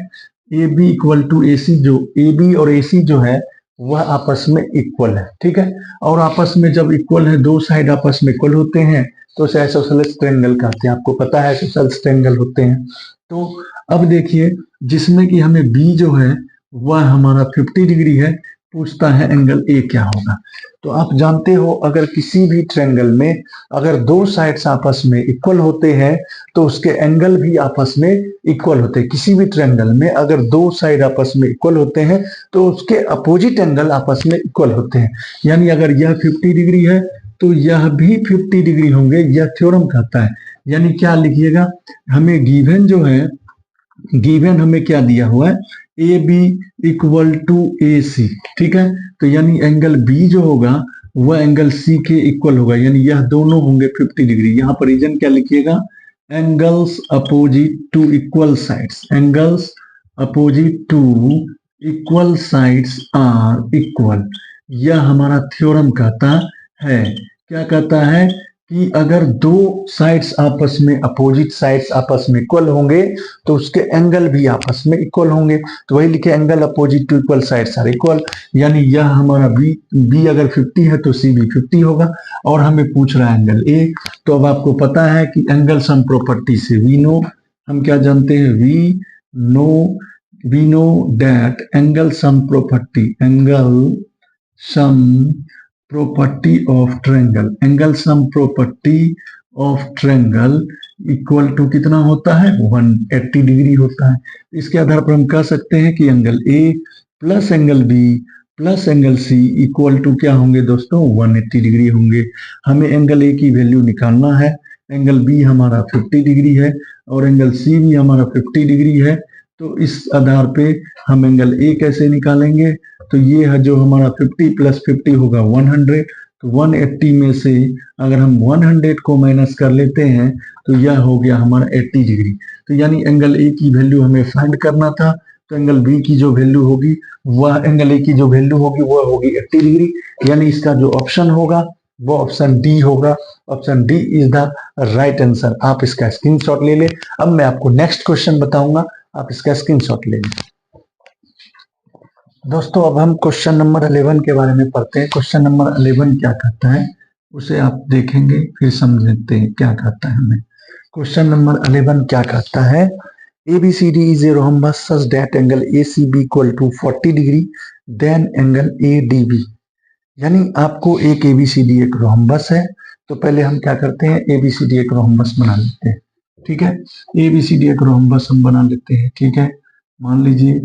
AB इक्वल टू AC, जो AB और AC जो है वह आपस में इक्वल है, ठीक है। और आपस में जब इक्वल है, दो साइड आपस में इक्वल होते हैं तो उसे आइसोसेलेस ट्रायंगल कहते हैं। आपको पता है आइसोसेलेस ट्रायंगल होते हैं। तो अब देखिए, जिसमें कि हमें B जो है वह हमारा 50 डिग्री है, पूछता है एंगल A क्या होगा। तो आप जानते हो अगर किसी भी ट्रायंगल में अगर दो साइड्स आपस में इक्वल होते हैं तो उसके एंगल भी आपस में इक्वल होते हैं। किसी भी ट्रायंगल में अगर दो साइड आपस में इक्वल होते हैं तो उसके अपोजिट एंगल आपस में इक्वल होते हैं। यानी अगर यह 50 डिग्री है तो यह भी 50 डिग्री होंगे, यह थ्योरम कहता है। यानी क्या लिखिएगा, हमें गिवन जो है, गिवन हमें क्या दिया हुआ है, AB इक्वल टू AC, ठीक है। तो यानी एंगल B जो होगा वह एंगल C के इक्वल होगा, यानी यह दोनों होंगे 50 डिग्री। यहाँ पर रीजन क्या लिखिएगा, angles opposite to equal sides, angles opposite to equal sides are equal. यह हमारा थ्योरम कहता है, क्या कहता है कि अगर दो साइड्स आपस में, अपोजिट साइड्स आपस में इक्वल होंगे तो उसके एंगल भी आपस में इक्वल होंगे। तो वही लिखे, angle opposite to equal sides are equal, यानी यह हमारा B अगर 50 है तो C भी 50 होगा। और हमें पूछ रहा है एंगल A, तो अब आपको पता है कि एंगल सम प्रॉपर्टी से वी नो, हम क्या जानते हैं, we know that angle sum property, angle sum property of triangle, angle sum property of triangle equal to कितना होता है, 180 डिग्री होता है। इसके आधार पर हम कह सकते हैं कि angle A plus angle B plus angle C equal to क्या होंगे दोस्तों, 180 डिग्री होंगे। हमें एंगल A की वैल्यू निकालना है, एंगल B हमारा 50 डिग्री है और एंगल C भी हमारा 50 डिग्री है। तो इस आधार पे हम एंगल ए कैसे निकालेंगे, तो ये है जो हमारा 50 प्लस 50 होगा 100, तो 180 में से अगर हम 100 को माइनस कर लेते हैं तो यह हो गया हमारा 80 डिग्री। तो यानी एंगल ए की वैल्यू हमें फाइंड करना था, तो एंगल बी की जो वैल्यू होगी वह एंगल ए की जो वैल्यू होगी वह होगी 80 डिग्री। यानी इसका जो ऑप्शन होगा वो ऑप्शन डी होगा। Option D is the right answer. आप इसका स्क्रीनशॉट ले लें। अब मैं आपको नेक्स्ट क्वेश्चन बताऊंगा, आप इसका स्क्रीनशॉट ले लें। दोस्तों अब हम क्वेश्चन नंबर 11 के बारे में पढ़ते हैं। क्वेश्चन नंबर 11 क्या कहता है उसे आप देखेंगे फिर समझते हैं क्या कहता है हमें। क्वेश्चन नंबर 11 क्या कहता है, ABCD is a rhombus such that angle ACB equal to 40 degree then angle ADB। यानी आपको एक ABCD एक रोहम्बस है, तो पहले हम क्या करते हैं ABCD एक रोहम्बस बना लेते हैं। ठीक है, ABCD एक रोहम्बस हम बना लेते हैं। ठीक है, मान लीजिए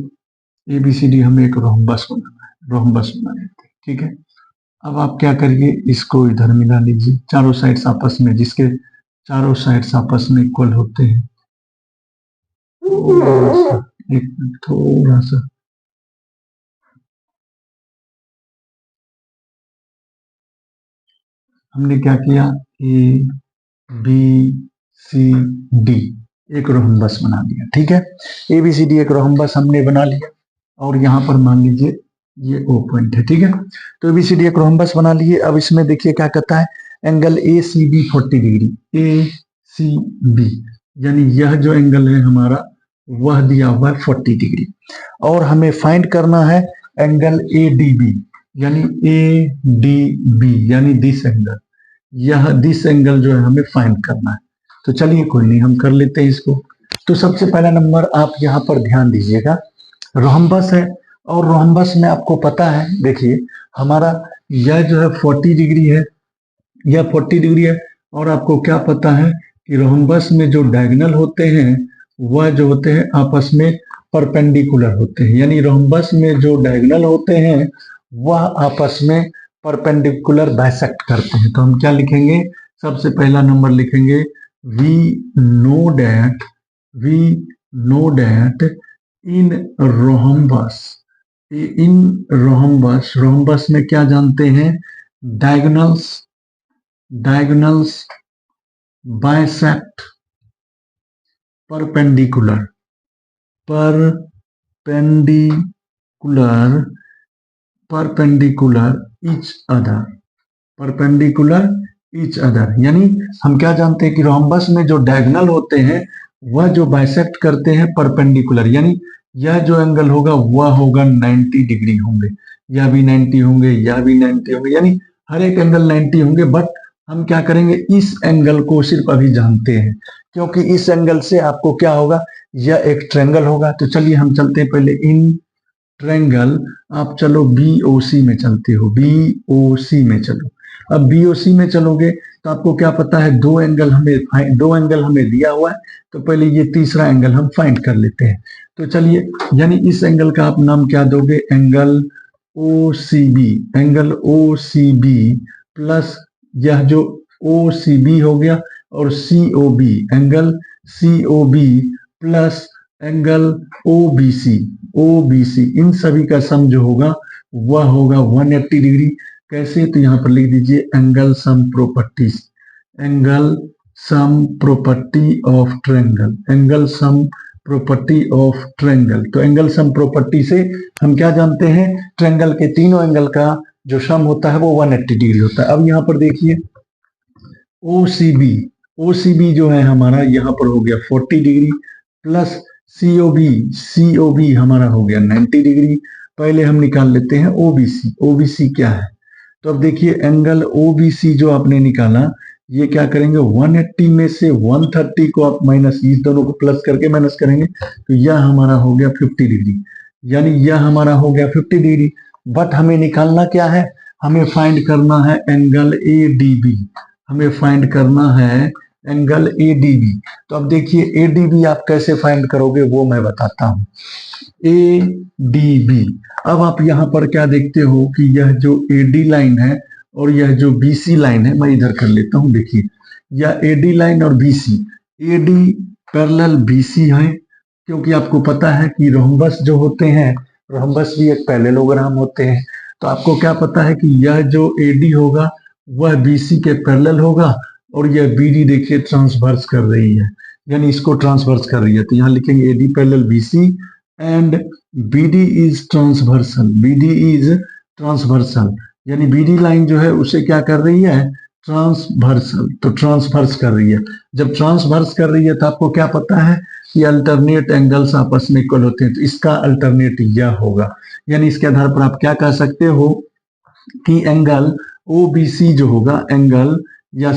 ABCD हमें एक रोहम्बस बनाना है, रोहम्बस बना लेते हैं। ठीक है, अब आप क्या करिए इसको इधर मिला लीजिए, चारों साइड्स आपस में, जिसके चारों साइड्स आपस में इक्वल होते हैं। एक मिनट थोड़ा सा, हमने क्या किया A B C D एक रोहम्बस बना दिया। ठीक है, ABCD एक रोहम्बस हमने बना लिया और यहाँ पर मान लीजिए ये O पॉइंट है। ठीक है, तो ABCD एक रोहम्बस बना लिए। अब इसमें देखिए क्या कहता है, एंगल ACB 40 डिग्री, ACB यानी यह जो एंगल है हमारा वह दिया हुआ है 40 डिग्री, और हमें फाइंड करना है एंगल ADB यानी ADB यानी दिस एंगल, यह दिस एंगल जो है हमें फाइंड करना है। तो चलिए कोई नहीं, हम कर लेते हैं इसको। तो सबसे पहला नंबर आप यहाँ पर ध्यान दीजिएगा, रोहम्बस है और रोहम्बस में आपको पता है, देखिए हमारा यह जो है 40 डिग्री है, यह 40 डिग्री है, और आपको क्या पता है कि रोहम्बस में जो डायगोनल होते हैं वह जो होते हैं आपस में परपेंडिकुलर होते हैं। यानी रोहम्बस में जो डायगोनल होते हैं वह आपस में परपेंडिकुलर बाइसेक्ट करते हैं। तो हम क्या लिखेंगे, सबसे पहला नंबर लिखेंगे we know that in rhombus, rhombus में क्या जानते हैं, diagonals bisect perpendicular each other. यानी हम क्या जानते हैं कि रोहम्बस में जो डायगोनल होते हैं वह जो बाइसेक्ट करते हैं परपेंडिकुलर, यानी यह जो एंगल होगा वह होगा 90 डिग्री होंगे, यह भी 90 होंगे, यह भी 90 होंगे, यानी हर एक एंगल 90 होंगे। बट हम क्या करेंगे, इस एंगल को सिर्फ अभी जानते हैं, क्योंकि इस एंगल से आपको क्या होगा, यह एक ट्रायंगल होगा। तो चलिए हम चलते हैं पहले इन ट्रायंगल, आप चलो BOC में चलते हो, BOC में चलो। अब BOC में चलोगे तो आपको क्या पता है, दो एंगल हमें दिया हुआ है, तो पहले ये तीसरा एंगल हम फाइंड कर लेते हैं। तो चलिए, यानी इस एंगल का आप नाम क्या दोगे, एंगल OCB प्लस यह जो OCB हो गया और COB, angle COB plus angle OBC, इन सभी का सम जो होगा वह होगा 180 डिग्री। कैसे, तो यहाँ पर लिख दीजिए angle sum property of triangle, तो एंगल सम प्रॉपर्टी से हम क्या जानते हैं, ट्रायंगल के तीनों एंगल का जो सम होता है वो 180 डिग्री होता है। अब यहाँ पर देखिए OCB जो है हमारा यहाँ पर हो गया 40 डिग्री प्लस COB हमारा हो गया 90 डिग्री। पहले हम निकाल लेते हैं OBC क्या है, तो अब देखिए एंगल OBC जो आपने निकाला, ये क्या करेंगे 180 में से 130 को आप माइनस, इस दोनों को प्लस करके माइनस करेंगे, तो यह हमारा हो गया 50 डिग्री, यानी यह हमारा हो गया 50 डिग्री। बट हमें निकालना क्या है, हमें फाइंड करना है एंगल ADB, तो अब देखिए ADB आप कैसे फाइंड करोगे वो मैं बताता हूं। ADB, अब आप यहां पर क्या देखते हो कि यह जो AD लाइन है और यह जो BC लाइन है, मैं इधर कर लेता हूं। देखिए यह AD लाइन और BC, AD पैरेलल BC है क्योंकि आपको पता है कि रोम्बस जो होते हैं, रोम्बस भी एक पैरेललोग्राम होते हैं। तो आपको क्या पता है कि यह जो AD होगा वह BC के पैरेलल होगा, और यह BD देखिए ट्रांसवर्स कर रही है, यानी इसको ट्रांसवर्स कर रही है। तो यहाँ लिखेंगे AD parallel BC and BD is transversal, BD is transversal, यानी BD लाइन जो है उसे क्या कर रही है, ट्रांसवर्सल, तो ट्रांसवर्स कर रही है। जब ट्रांसवर्स कर रही है तो आपको क्या पता है कि अल्टरनेट एंगल्स आपस में इक्वल होते हैं, तो इसका अल्टरनेट यह होगा। यानी इसके आधार पर आप क्या कह सकते हो कि एंगल OBC जो होगा, एंगल या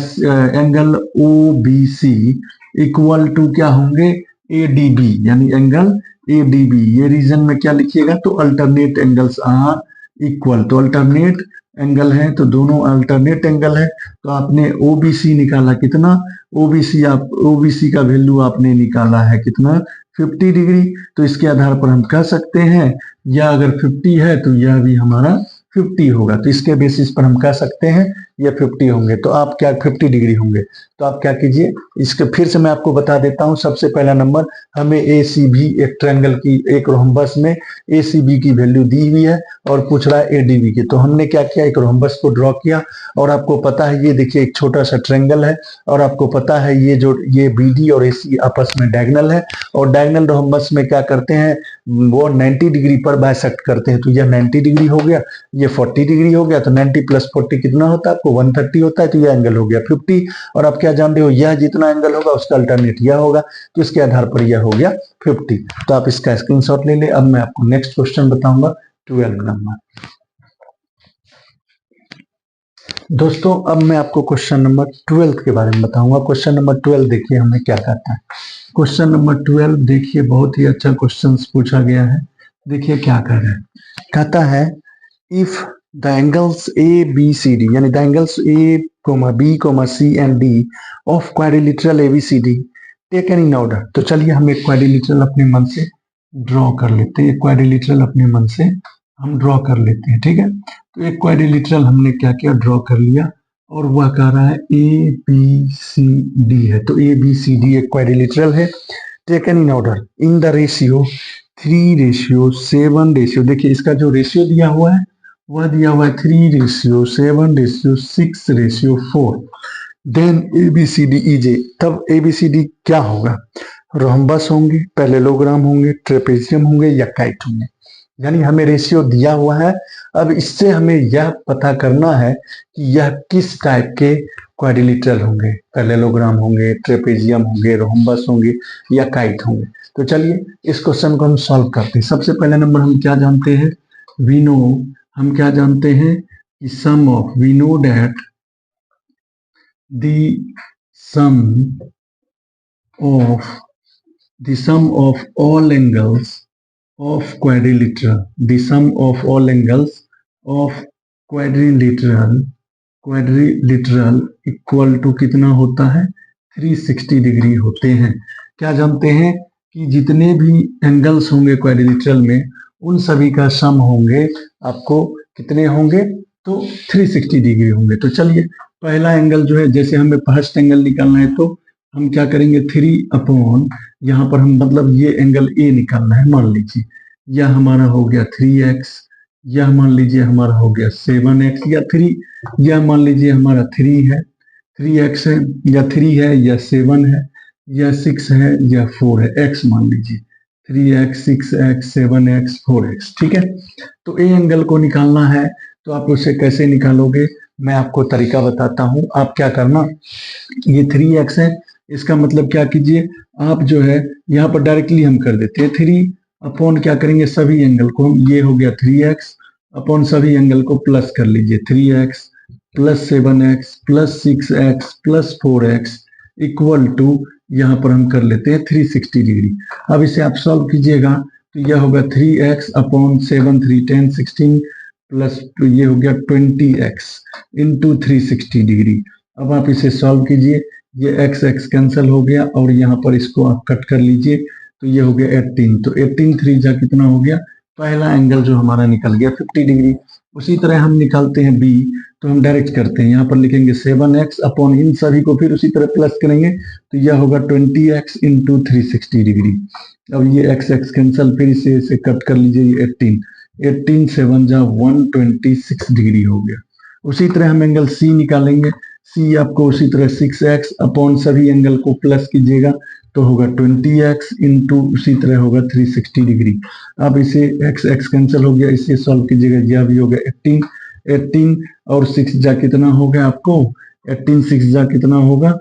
एंगल OBC इक्वल टू क्या होंगे, ADB, यानी एंगल ADB। ये रीजन में क्या लिखिएगा, तो अल्टरनेट एंगल्स आर इक्वल, तो अल्टरनेट एंगल है तो दोनों अल्टरनेट एंगल है। तो आपने OBC निकाला कितना, OBC का वैल्यू आपने निकाला है कितना, 50 डिग्री। तो इसके आधार पर हम कह सकते हैं यह अगर 50 है तो यह भी हमारा 50 होगा। तो इसके बेसिस पर हम कह सकते हैं ये 50 होंगे, तो आप क्या 50 डिग्री होंगे। तो आप क्या कीजिए, इसके फिर से मैं आपको बता देता हूं। सबसे पहला नंबर, हमें ACB एक ट्रायंगल की, एक रोम्बस में ACB की वैल्यू दी हुई है और पूछ रहा है ADB की। तो हमने क्या किया, एक रोम्बस को ड्रॉ किया, और आपको पता है ये देखिए एक छोटा सा ट्रायंगल है, और आपको पता है ये BD और AC आपस में डायगोनल है, और डायगोनल रोम्बस में क्या करते हैं, वो 90 डिग्री पर बाइसेक्ट करते हैं। तो यह 90 डिग्री हो गया, ये 40 डिग्री हो गया, तो 90 प्लस 40 कितना होता है आपको, 130 होता है। तो यह एंगल हो गया 50, और आप क्या जानते हो, यह जितना एंगल होगा उसका अल्टरनेट यह होगा, तो इसके आधार पर यह हो गया 50। तो आप इसका स्क्रीनशॉट ले ले। अब मैं आपको नेक्स्ट क्वेश्चन बताऊंगा, 12 नंबर। दोस्तों अब मैं आपको क्वेश्चन नंबर 12 के बारे में बताऊंगा। क्वेश्चन नंबर 12 देखिए हमें क्या कहता है। क्वेश्चन नंबर 12 देखिए बहुत ही अच्छा क्वेश्चन पूछा गया है। देखिए क्या कह रहा है, कहता है इफ द एंगल्स ABCD, यानी the angles A, B, C and D of quadrilateral ABCD taken in order. तो चलिए हम एक क्वाड्रिलेटरल अपने मन से ड्रॉ कर लेते हैं, एक क्वाड्रिलेटरल अपने मन से हम ड्रॉ कर लेते हैं, ठीक है। तो एक क्वाड्रिलेटरल हमने क्या किया, ड्रॉ कर लिया, और वह कह रहा है ABCD है। तो ABCD एक क्वाड्रिलेटरल है, taken in order in the ratio 3:7। देखिए इसका जो रेशियो दिया हुआ है वह दिया हुआ है 3:7:6:4। देन ABCD इज ए, तब ABCD क्या होगा, रोम्बस होंगे, पैरेललोग्राम होंगे, ट्रेपेजियम होंगे या काइट होंगे। यानी हमें रेशियो दिया हुआ है। अब इससे हमें यह पता करना है कि यह किस टाइप के क्वाड्रिलेटरल होंगे, पैरेललोग्राम होंगे, ट्रेपेजियम होंगे, रोम्बस होंगे या काइट होंगे। तो चलिए इस क्वेश्चन को हम सॉल्व करते हैं। सबसे पहले नंबर हम क्या जानते हैं, हम क्या जानते हैं कि we know that the sum of all angles of quadrilateral, the sum of all angles of quadrilateral equal to कितना होता है, 360 डिग्री होते हैं। क्या जानते हैं कि जितने भी एंगल्स होंगे क्वाड्रिलेटरल में उन सभी का सम होंगे, आपको कितने होंगे, तो 360 डिग्री होंगे। तो चलिए पहला एंगल जो है, जैसे हमें फर्स्ट एंगल निकालना है तो हम क्या करेंगे, 3 यहाँ पर हम मतलब ये एंगल A निकालना है। मान लीजिए यह हमारा हो गया 3x, यह मान लीजिए हमारा हो गया 7x, या 3, यह मान लीजिए हमारा 3 है, 3x है, या 3 है, या 7 है, या 6 है, या 4 है, x मान लीजिए 3x, 6x, 7x, 4x, ठीक है। तो A एंगल को निकालना है, तो आप उसे कैसे निकालोगे, मैं आपको तरीका बताता हूं। आप क्या करना, ये 3x है, इसका मतलब क्या कीजिए, आप जो है यहाँ पर डायरेक्टली हम कर देते हैं 3 अपॉन क्या करेंगे, सभी एंगल को हम, ये हो गया 3x अपॉन सभी एंगल को प्लस कर लीजिए, 3x plus 7x plus 6x plus 4x equal to, यहाँ पर हम कर लेते हैं 360 डिग्री। अब इसे आप सॉल्व कीजिएगा तो यह होगा 3x अपॉन 7, 3, 10, 16 प्लस तो ये हो गया 20x इंटू 360 डिग्री। अब आप इसे सॉल्व कीजिए, ये x कैंसिल हो गया, और यहाँ पर इसको आप कट कर लीजिए, तो ये हो गया 18। तो 18 3 जा कितना हो गया, पहला एंगल जो हमारा निकल गया 50 डिग्री। उसी तरह हम निकालते हैं बी, तो हम डायरेक्ट करते हैं, यहाँ पर लिखेंगे 7x अपॉन इन सभी को फिर उसी तरह प्लस करेंगे, तो यह होगा 20x इंटू 360 डिग्री। अब ये x x कैंसल, फिर इसे कट कर लीजिए, ये 18 7 जा 126 डिग्री हो गया। उसी तरह हम एंगल सी निकालेंगे, सी आपको उसी तरह 6x अपॉन सभी एंगल को प्लस कीजिएगा, तो होगा 20x इंटू उसी तरह होगा 360 डिग्री। अब इसे x x कैंसिल हो गया, इसे सॉल्व कीजिएगा, यह भी हो गया 18 और 6 जा कितना हो गया आपको, 18 6 जा कितना होगा,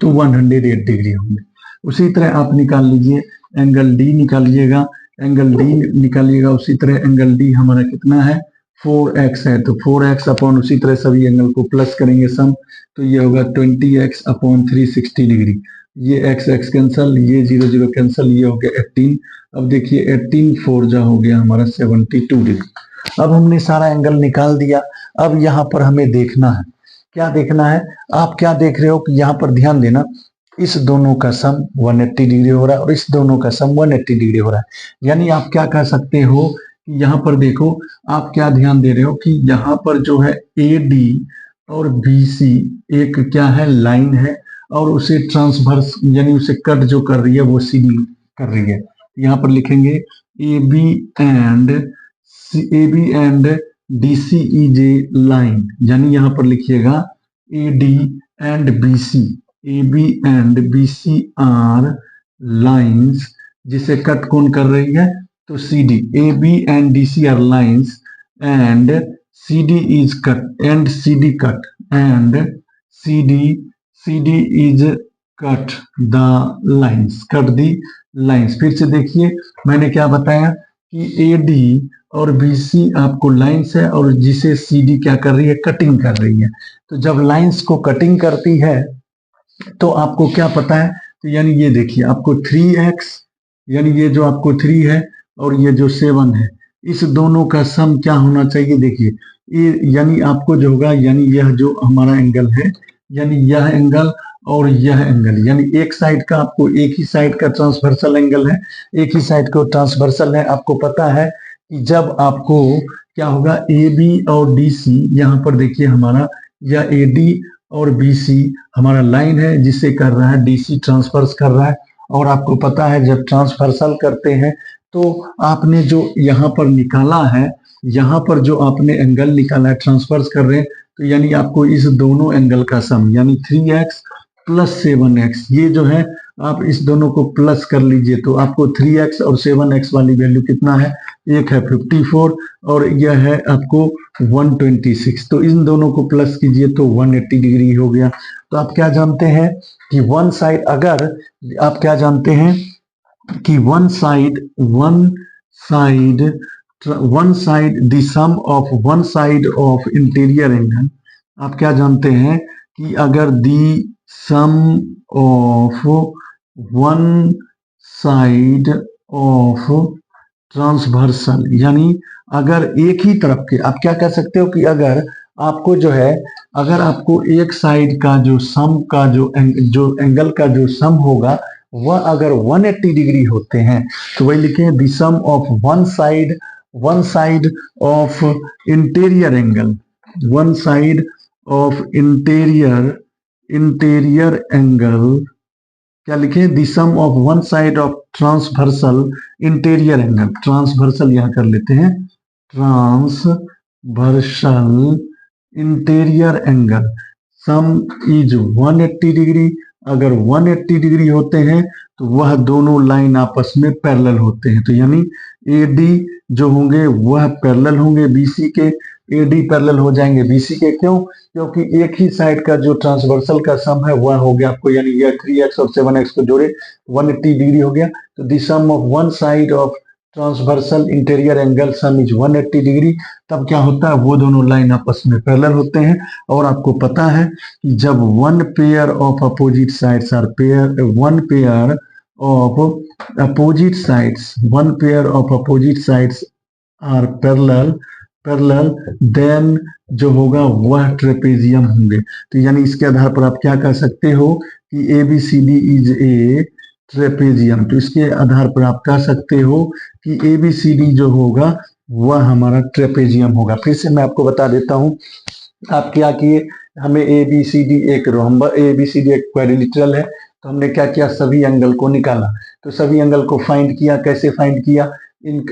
तो 108 डिग्री होंगे। उसी तरह आप निकाल लीजिए एंगल डी निकालिएगा, एंगल डी निकालिएगा, उसी तरह एंगल डी हमारा कितना है 4x है, तो 4x अपॉन उसी तरह सभी एंगल को प्लस करेंगे सम, तो ये होगा 20x अपॉन 360 डिग्री। ये x x कैंसल, ये 0 0 कैंसल, ये हो गया 18। अब देखिए 18 4 जा हो गया हमारा 72 डिग्री। अब हमने सारा एंगल निकाल दिया। अब यहाँ पर हमें देखना है, क्या देखना है, आप क्या देख रहे हो कि यहाँ पर ध्यान देना, इस दोनों का सम 180 डिग्री हो रहा है और इस दोनों का सम 180 डिग्री हो रहा है। यानी आप क्या कह सकते हो कि यहाँ पर देखो, आप क्या ध्यान दे रहे हो कि यहाँ पर जो है AD और BC एक क्या है लाइन है, और उसे ट्रांसवर्स यानी उसे कट जो कर रही है वो CD कर रही है। यहाँ पर लिखेंगे AB and DC is a line, यानी यहाँ पर लिखिएगा AD and BC, AB and BC are lines, जिसे कट कौन कर रही है, तो CD, AB and DC are lines and CD is cut and CD cut and CD is cut the lines, cut the lines। फिर से देखिए मैंने क्या बताया कि AD और BC आपको लाइन्स है और जिसे CD क्या कर रही है, कटिंग कर रही है। तो जब लाइन्स को कटिंग करती है तो आपको क्या पता है, तो यानी ये देखिए आपको 3x, यानी ये जो आपको 3 है और ये जो 7 है, इस दोनों का सम क्या होना चाहिए, देखिए ये यानी आपको जो होगा, यानी यह जो हमारा एंगल है, यानी यह एंगल और यह एंगल, यानी एक साइड का आपको एक ही साइड का ट्रांसवर्सल एंगल है, एक ही साइड को ट्रांसवर्सल है। आपको पता है कि जब आपको क्या होगा AB और DC, यहाँ पर देखिए हमारा यह AD और BC हमारा लाइन है जिसे कर रहा है DC ट्रांसफर्स कर रहा है, और आपको पता है जब ट्रांसफर्सल करते हैं तो आपने जो यहाँ पर निकाला है, यहाँ पर जो आपने एंगल निकाला है ट्रांसफर्स कर रहे हैं, तो यानी आपको इस दोनों एंगल का सम यानी 3x प्लस 7x, ये जो है आप इस दोनों को प्लस कर लीजिए, तो आपको 3x और 7x वाली वैल्यू कितना है, एक है 54 और यह है आपको 126, तो इन दोनों को प्लस कीजिए तो 180 डिग्री हो गया। तो आप क्या जानते हैं कि वन साइड, अगर आप क्या जानते हैं कि one side the sum of one side of interior angle, आप क्या जानते हैं कि अगर the sum of one side of transversal, यानी अगर एक ही तरफ के, आप क्या कह सकते हो कि अगर आपको जो है, अगर आपको एक साइड का जो सम का जो एंगल का जो सम होगा वह अगर 180 डिग्री होते हैं, तो वही लिखें the sum of one side of interior angle, one side of interior angle, क्या लिखें, the sum of one side of transversal interior angle, transversal यहां कर लेते हैं, transversal interior angle sum is 180 degree. अगर 180 डिग्री होते हैं तो वह दोनों लाइन आपस में पैरेलल होते हैं, तो यानी AD जो होंगे वह पैरेलल होंगे BC के, AD पैरेलल हो जाएंगे BC के, क्यों, क्योंकि एक ही साइड का जो ट्रांसवर्सल का सम है वह हो गया आपको, यानी यह 3x और 7x को जोड़े 180 डिग्री हो गया, तो the sum of one side of transversal interior angle sum is 180 degree. तब क्या होता है, वो दोनों लाइन आपस में पैरेलल होते हैं, और आपको पता है कि जब one pair of opposite sides are one pair of opposite sides are parallel then जो होगा वह ट्रेपेजियम होंगे। तो यानी इसके आधार पर आप क्या कह सकते हो कि ABCD इज ए ट्रेपेजियम, तो इसके आधार पर आप कह सकते हो कि ABCD जो होगा वह हमारा ट्रेपेजियम होगा। फिर से मैं आपको बता देता हूं, आप क्या किए, हमें ए बी सी डी एक rhombus, A B C D एक क्वाड्रिलेटरल है, तो हमने क्या किया, सभी एंगल को निकाला। तो सभी एंगल को फाइंड किया, कैसे फाइंड किया,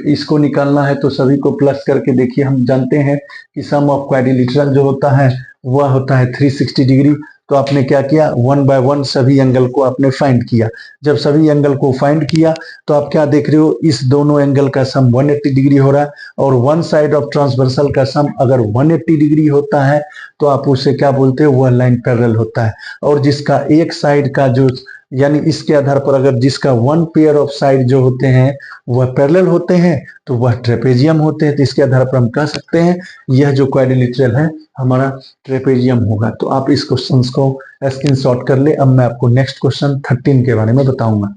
इसको निकालना है तो सभी को प्लस करके देखिए, हम जानते हैं कि सम ऑफ क्वाड्रिलेटरल जो होता है वह होता है 360 डिग्री। तो आपने क्या किया, वन बाय वन सभी एंगल को आपने फाइंड किया। जब सभी एंगल को फाइंड किया तो आप क्या देख रहे हो, इस दोनों एंगल का सम 180 डिग्री हो रहा है, और वन साइड ऑफ ट्रांसवर्सल का सम अगर 180 डिग्री होता है तो आप उसे क्या बोलते हो, वह लाइन पैरेलल होता है। और जिसका एक साइड का जो, यानी इसके आधार पर अगर जिसका वन पेयर ऑफ साइड जो होते हैं वह पैरेलल होते हैं तो वह ट्रेपेजियम होते हैं। तो इसके आधार पर हम कह सकते हैं यह जो क्वाड्रिलेटरल है हमारा ट्रेपेजियम होगा। तो आप इस क्वेश्चन को स्क्रीनशॉट कर ले। अब मैं आपको नेक्स्ट क्वेश्चन 13 के बारे में बताऊंगा।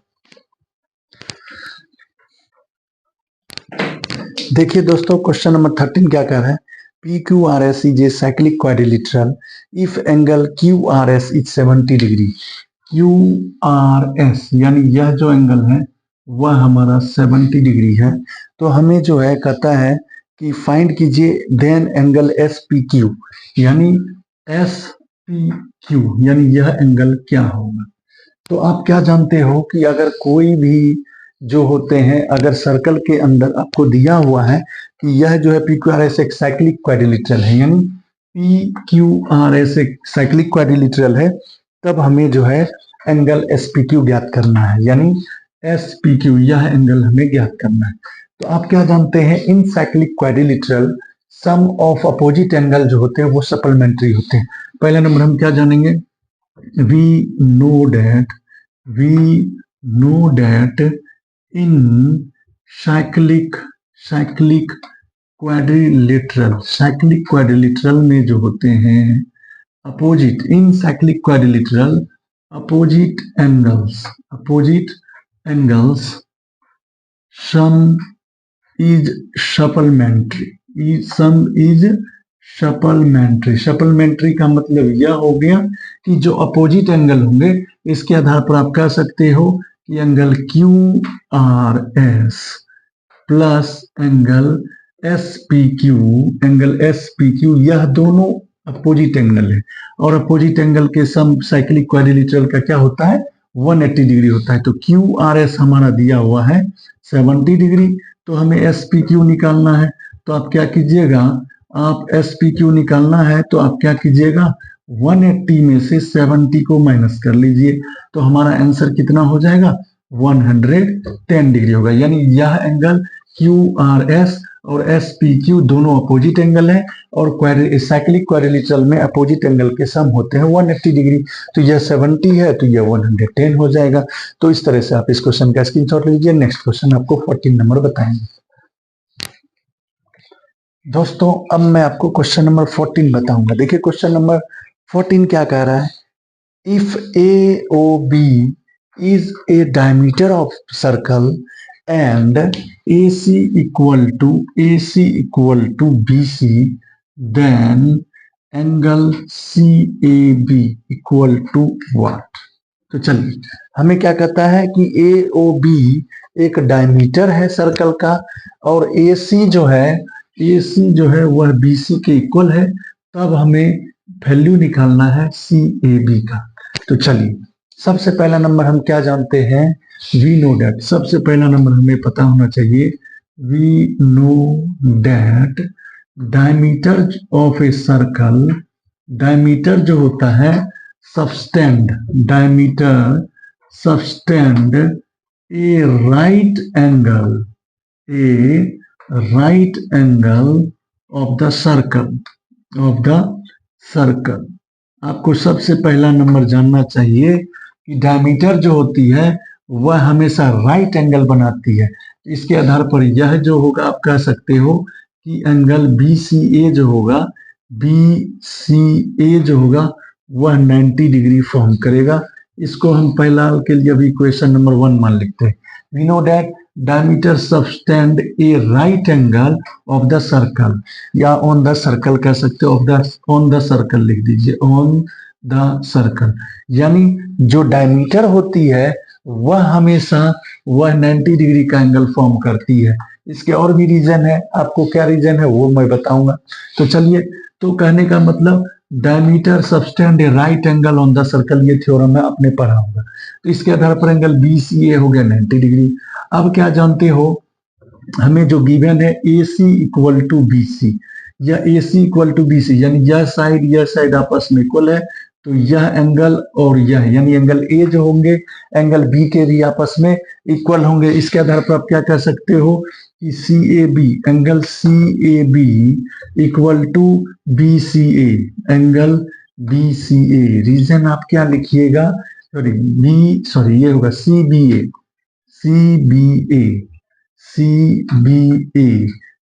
देखिए दोस्तों, क्वेश्चन नंबर 13 क्या कह रहा है, PQRS is a cyclic quadrilateral if angle QRS is 70 degree. QRS यानी यह जो एंगल है वह हमारा 70 डिग्री है। तो हमें जो है कहता है कि फाइंड कीजिए देन एंगल SPQ, यानी SPQ यानी यह एंगल क्या होगा। तो आप क्या जानते हो कि अगर कोई भी जो होते हैं, अगर सर्कल के अंदर आपको दिया हुआ है कि यह जो है PQRS एक साइक्लिक क्वाड्रिलेटरल है, यानी PQRS एक साइक्लिक क्वाड्रिलेटरल है, तब हमें जो है एंगल SPQ ज्ञात करना है, यानी SPQ यह एंगल हमें ज्ञात करना है। तो आप क्या जानते हैं, in cyclic quadrilateral sum of opposite angle जो होते हैं वो सप्लीमेंट्री होते हैं। पहला नंबर हम क्या जानेंगे, we know that in cyclic quadrilateral में जो होते हैं opposite, in cyclic quadrilateral opposite angles sum is supplementary का मतलब यह हो गया कि जो अपोजिट एंगल होंगे इसके आधार पर आप कह सकते हो कि angle QRS plus angle SPQ यह दोनों अपोजिट एंगल है, और अपोजिट एंगल के सम साइक्लिक क्वाड्रिलेटरल का क्या होता है, 180 डिग्री होता है। तो QRS हमारा दिया हुआ है 70 डिग्री, तो हमें SPQ निकालना है। तो आप क्या कीजिएगा, आप SPQ निकालना है तो आप क्या कीजिएगा, 180 में से 70 को माइनस कर लीजिए, तो हमारा आंसर कितना हो जाएगा, 110 डिग्री होगा। यानी यह एंगल QRS और SPQ दोनों अपोजिट एंगल है, और साइक्लिक क्वाड्रिलेटरल में अपोजिट एंगल के सम होते हैं 180 डिग्री। तो यह 70 है तो यह 110 हो जाएगा। तो इस तरह से आप इस क्वेश्चन का स्क्रीनशॉट लीजिए। नेक्स्ट क्वेश्चन आपको 14 नंबर बताएंगे। दोस्तों अब मैं आपको क्वेश्चन नंबर 14 बताऊंगा। देखिए क्वेश्चन नंबर 14 क्या कह रहा है, if AOB is a diameter of circle and AC equal to BC, then angle CAB equal to what? तो चलिए, हमें क्या कहता है कि AOB एक डायमीटर है सर्कल का, और AC जो है वह BC के इक्वल है, तब हमें वैल्यू निकालना है CAB का। तो चलिए, सबसे पहला नंबर हम क्या जानते हैं, वी नो डैट। सबसे पहला नंबर हमें पता होना चाहिए, we know that diameter of a circle, diameter जो होता है subtend, diameter subtend a right angle of the circle. आपको सबसे पहला नंबर जानना चाहिए कि डायमीटर जो होती है वह हमेशा राइट एंगल बनाती है। इसके आधार पर यह जो होगा आप कह सकते हो कि एंगल BCA जो होगा वह 90 डिग्री फॉर्म करेगा। इसको हम पहला के लिए अभी क्वेश्चन नंबर 1 मान लिखते हैं। We know that diameter subtend a right angle of the circle, या ऑन द सर्कल कह सकते हो, ऑन द सर्कल लिख दीजिए, ऑन द सर्कल। यानी जो डायमीटर होती है वह हमेशा 90 डिग्री का एंगल फॉर्म करती है। इसके और भी रीजन है, आपको क्या रीजन है वो मैं बताऊंगा। तो चलिए, तो कहने का मतलब diameter subtend A right angle on the circle, ये थ्योरम में आपने पढ़ा होगा। तो इसके आधार पर एंगल BCA हो गया 90 डिग्री। अब क्या जानते हो, हमें जो गिवन है AC इक्वल टू BC, या AC इक्वल टू BC यानी यह साइड आपस में इक्वल है, तो यह एंगल और यह यानी एंगल A जो होंगे एंगल B के भी आपस में इक्वल होंगे। इसके आधार पर आप क्या कह सकते हो कि CAB angle CAB equal to BCA angle BCA। Reason आप क्या लिखिएगा, सॉरी ये होगा CBA।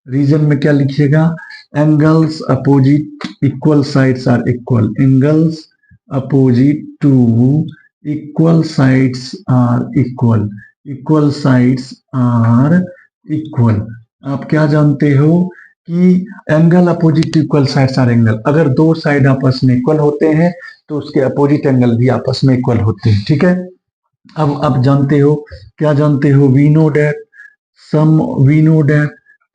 रीजन में क्या लिखिएगा, angles opposite equal sides are equal, angles opposite to equal sides are equal, equal sides are equal. आप क्या जानते हो कि angle opposite equal sides are angle, अगर दो साइड आपस में इक्वल होते हैं तो उसके अपोजिट एंगल भी आपस में इक्वल होते हैं, ठीक है। अब आप जानते हो, क्या जानते हो, वी नो डैट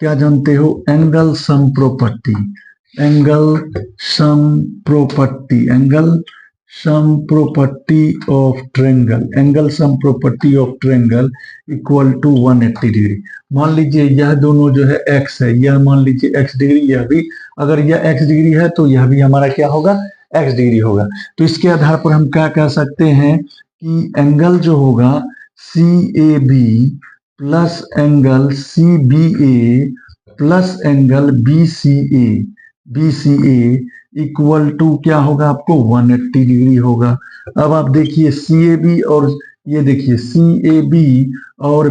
क्या जानते हो, angle sum property, angle sum property of triangle, angle sum property of triangle equal to 180 degree. मान लीजिए यह दोनों जो है x है, यह मान लीजिए x डिग्री, यह भी अगर यह x डिग्री है तो यह भी हमारा क्या होगा, x डिग्री होगा। तो इसके आधार पर हम क्या कह सकते हैं कि एंगल जो होगा CAB plus angle CBA plus angle BCA equal to क्या होगा, आपको 180 डिग्री होगा। अब आप देखिए CAB और ये देखिए CAB और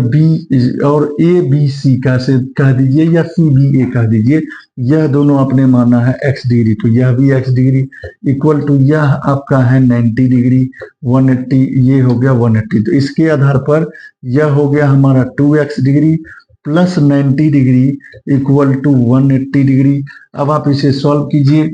ABC कैसे कह दीजिए या CBA कह दीजिए, यह दोनों आपने माना है x डिग्री, तो यह भी x डिग्री इक्वल टू यह आपका है 90 डिग्री, 180 ये हो गया 180। तो इसके आधार पर यह हो गया हमारा 2x degree plus 90 degree equal to 180 degree. अब आप इसे सॉल्व कीजिए,